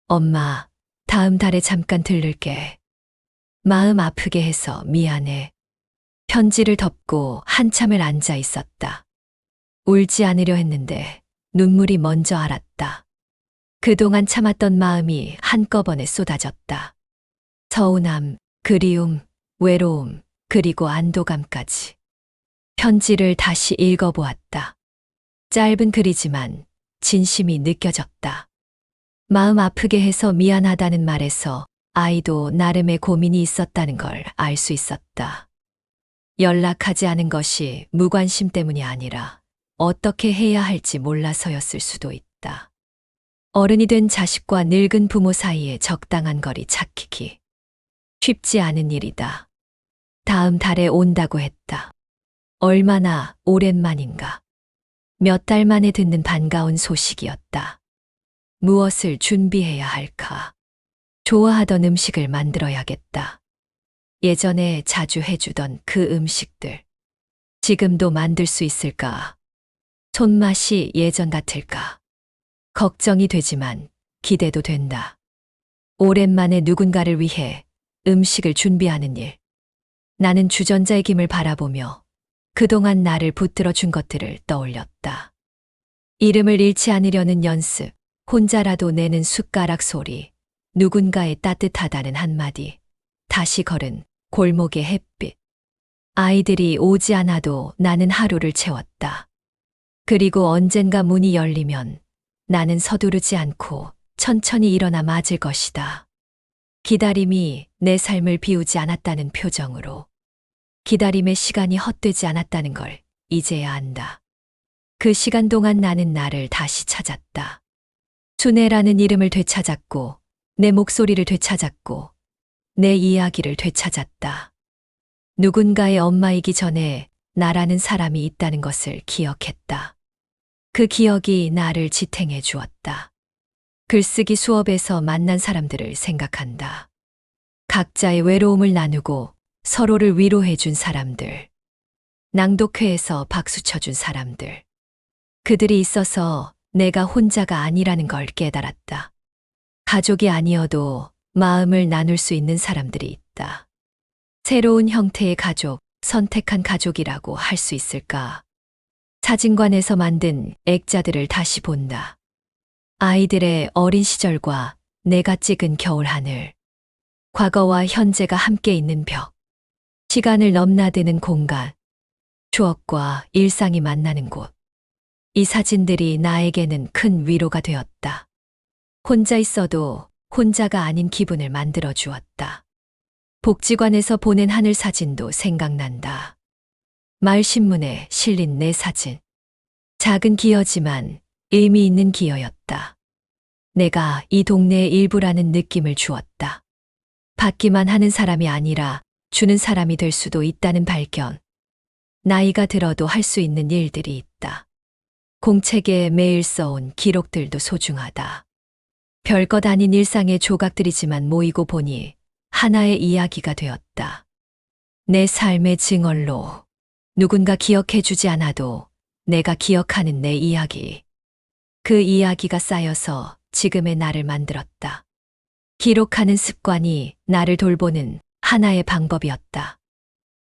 S1: 엄마, 다음 달에 잠깐 들를게. 마음 아프게 해서 미안해. 편지를 덮고 한참을 앉아 있었다. 울지 않으려 했는데 눈물이 먼저 앓았다. 그동안 참았던 마음이 한꺼번에 쏟아졌다. 서운함, 그리움, 외로움, 그리고 안도감까지. 편지를 다시 읽어보았다. 짧은 글이지만 진심이 느껴졌다. 마음 아프게 해서 미안하다는 말에서 아이도 나름의 고민이 있었다는 걸 알 수 있었다. 연락하지 않은 것이 무관심 때문이 아니라 어떻게 해야 할지 몰라서였을 수도 있다. 어른이 된 자식과 늙은 부모 사이에 적당한 거리 찾기. 쉽지 않은 일이다. 다음 달에 온다고 했다. 얼마나 오랜만인가. 몇 달 만에 듣는 반가운 소식이었다. 무엇을 준비해야 할까? 좋아하던 음식을 만들어야겠다. 예전에 자주 해주던 그 음식들. 지금도 만들 수 있을까? 손맛이 예전 같을까? 걱정이 되지만 기대도 된다. 오랜만에 누군가를 위해 음식을 준비하는 일. 나는 주전자의 김을 바라보며 그동안 나를 붙들어 준 것들을 떠올렸다. 이름을 잃지 않으려는 연습, 혼자라도 내는 숟가락 소리, 누군가의 따뜻하다는 한마디, 다시 걸은 골목의 햇빛. 아이들이 오지 않아도 나는 하루를 채웠다. 그리고 언젠가 문이 열리면 나는 서두르지 않고 천천히 일어나 맞을 것이다. 기다림이 내 삶을 비우지 않았다는 표정으로. 기다림의 시간이 헛되지 않았다는 걸 이제야 안다. 그 시간 동안 나는 나를 다시 찾았다. 순애라는 이름을 되찾았고, 내 목소리를 되찾았고, 내 이야기를 되찾았다. 누군가의 엄마이기 전에 나라는 사람이 있다는 것을 기억했다. 그 기억이 나를 지탱해 주었다. 글쓰기 수업에서 만난 사람들을 생각한다. 각자의 외로움을 나누고 서로를 위로해 준 사람들. 낭독회에서 박수 쳐준 사람들. 그들이 있어서 내가 혼자가 아니라는 걸 깨달았다. 가족이 아니어도 마음을 나눌 수 있는 사람들이 있다. 새로운 형태의 가족, 선택한 가족이라고 할 수 있을까? 사진관에서 만든 액자들을 다시 본다. 아이들의 어린 시절과 내가 찍은 겨울 하늘. 과거와 현재가 함께 있는 벽. 시간을 넘나드는 공간. 추억과 일상이 만나는 곳. 이 사진들이 나에게는 큰 위로가 되었다. 혼자 있어도 혼자가 아닌 기분을 만들어 주었다. 복지관에서 보낸 하늘 사진도 생각난다. 마을 신문에 실린 내 사진. 작은 기여지만 의미 있는 기여였다. 내가 이 동네의 일부라는 느낌을 주었다. 받기만 하는 사람이 아니라 주는 사람이 될 수도 있다는 발견. 나이가 들어도 할 수 있는 일들이 있다. 공책에 매일 써온 기록들도 소중하다. 별것 아닌 일상의 조각들이지만 모이고 보니 하나의 이야기가 되었다. 내 삶의 증언로. 누군가 기억해 주지 않아도 내가 기억하는 내 이야기. 그 이야기가 쌓여서 지금의 나를 만들었다. 기록하는 습관이 나를 돌보는 하나의 방법이었다.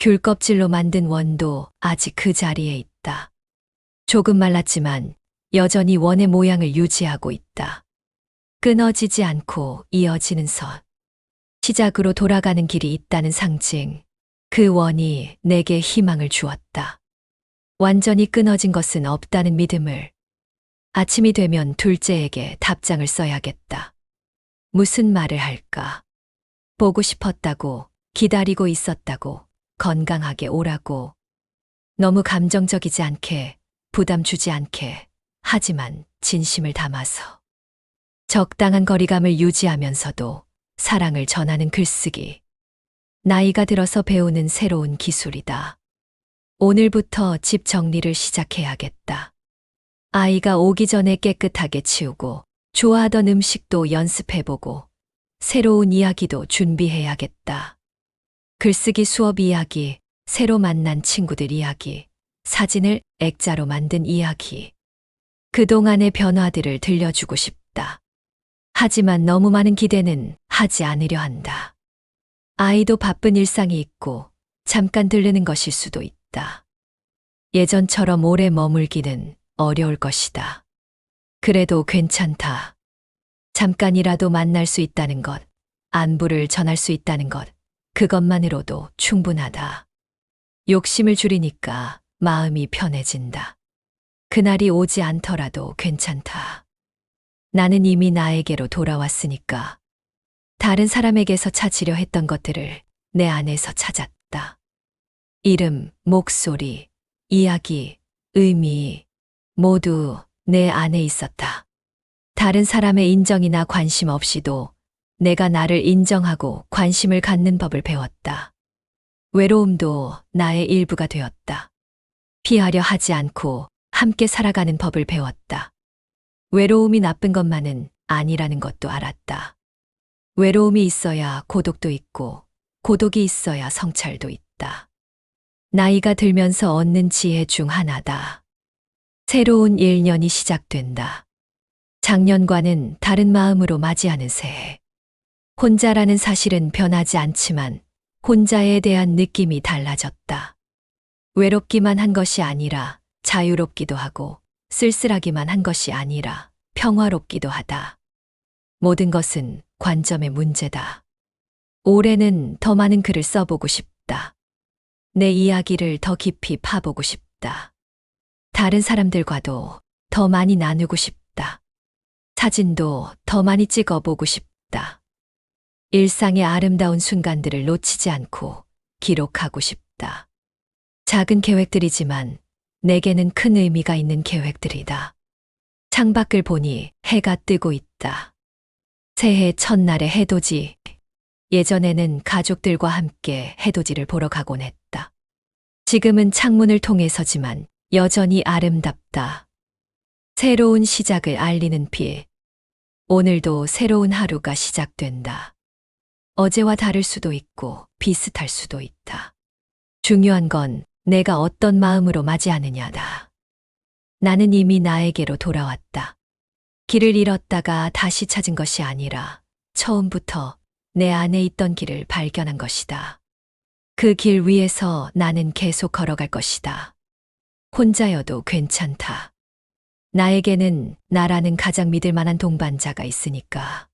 S1: 귤 껍질로 만든 원도 아직 그 자리에 있다. 조금 말랐지만 여전히 원의 모양을 유지하고 있다. 끊어지지 않고 이어지는 선. 시작으로 돌아가는 길이 있다는 상징. 그 원이 내게 희망을 주었다. 완전히 끊어진 것은 없다는 믿음을. 아침이 되면 둘째에게 답장을 써야겠다. 무슨 말을 할까? 보고 싶었다고, 기다리고 있었다고, 건강하게 오라고. 너무 감정적이지 않게, 부담 주지 않게, 하지만 진심을 담아서. 적당한 거리감을 유지하면서도 사랑을 전하는 글쓰기. 나이가 들어서 배우는 새로운 기술이다. 오늘부터 집 정리를 시작해야겠다. 아이가 오기 전에 깨끗하게 치우고 좋아하던 음식도 연습해보고 새로운 이야기도 준비해야겠다. 글쓰기 수업 이야기, 새로 만난 친구들 이야기, 사진을 액자로 만든 이야기. 그동안의 변화들을 들려주고 싶다. 하지만 너무 많은 기대는 하지 않으려 한다. 아이도 바쁜 일상이 있고 잠깐 들르는 것일 수도 있다. 예전처럼 오래 머물기는 어려울 것이다. 그래도 괜찮다. 잠깐이라도 만날 수 있다는 것, 안부를 전할 수 있다는 것, 그것만으로도 충분하다. 욕심을 줄이니까 마음이 편해진다. 그날이 오지 않더라도 괜찮다. 나는 이미 나에게로 돌아왔으니까. 다른 사람에게서 찾으려 했던 것들을 내 안에서 찾았다. 이름, 목소리, 이야기, 의미, 모두 내 안에 있었다. 다른 사람의 인정이나 관심 없이도 내가 나를 인정하고 관심을 갖는 법을 배웠다. 외로움도 나의 일부가 되었다. 피하려 하지 않고 함께 살아가는 법을 배웠다. 외로움이 나쁜 것만은 아니라는 것도 알았다. 외로움이 있어야 고독도 있고, 고독이 있어야 성찰도 있다. 나이가 들면서 얻는 지혜 중 하나다. 새로운 1년이 시작된다. 작년과는 다른 마음으로 맞이하는 새해. 혼자라는 사실은 변하지 않지만 혼자에 대한 느낌이 달라졌다. 외롭기만 한 것이 아니라 자유롭기도 하고 쓸쓸하기만 한 것이 아니라 평화롭기도 하다. 모든 것은 관점의 문제다. 올해는 더 많은 글을 써보고 싶다. 내 이야기를 더 깊이 파보고 싶다. 다른 사람들과도 더 많이 나누고 싶다. 사진도 더 많이 찍어보고 싶다. 일상의 아름다운 순간들을 놓치지 않고 기록하고 싶다. 작은 계획들이지만 내게는 큰 의미가 있는 계획들이다. 창밖을 보니 해가 뜨고 있다. 새해 첫날의 해돋이. 예전에는 가족들과 함께 해돋이를 보러 가곤 했다. 지금은 창문을 통해서지만 여전히 아름답다. 새로운 시작을 알리는 빛. 오늘도 새로운 하루가 시작된다. 어제와 다를 수도 있고 비슷할 수도 있다. 중요한 건 내가 어떤 마음으로 맞이하느냐다. 나는 이미 나에게로 돌아왔다. 길을 잃었다가 다시 찾은 것이 아니라 처음부터 내 안에 있던 길을 발견한 것이다. 그 길 위에서 나는 계속 걸어갈 것이다. 혼자여도 괜찮다. 나에게는 나라는 가장 믿을 만한 동반자가 있으니까.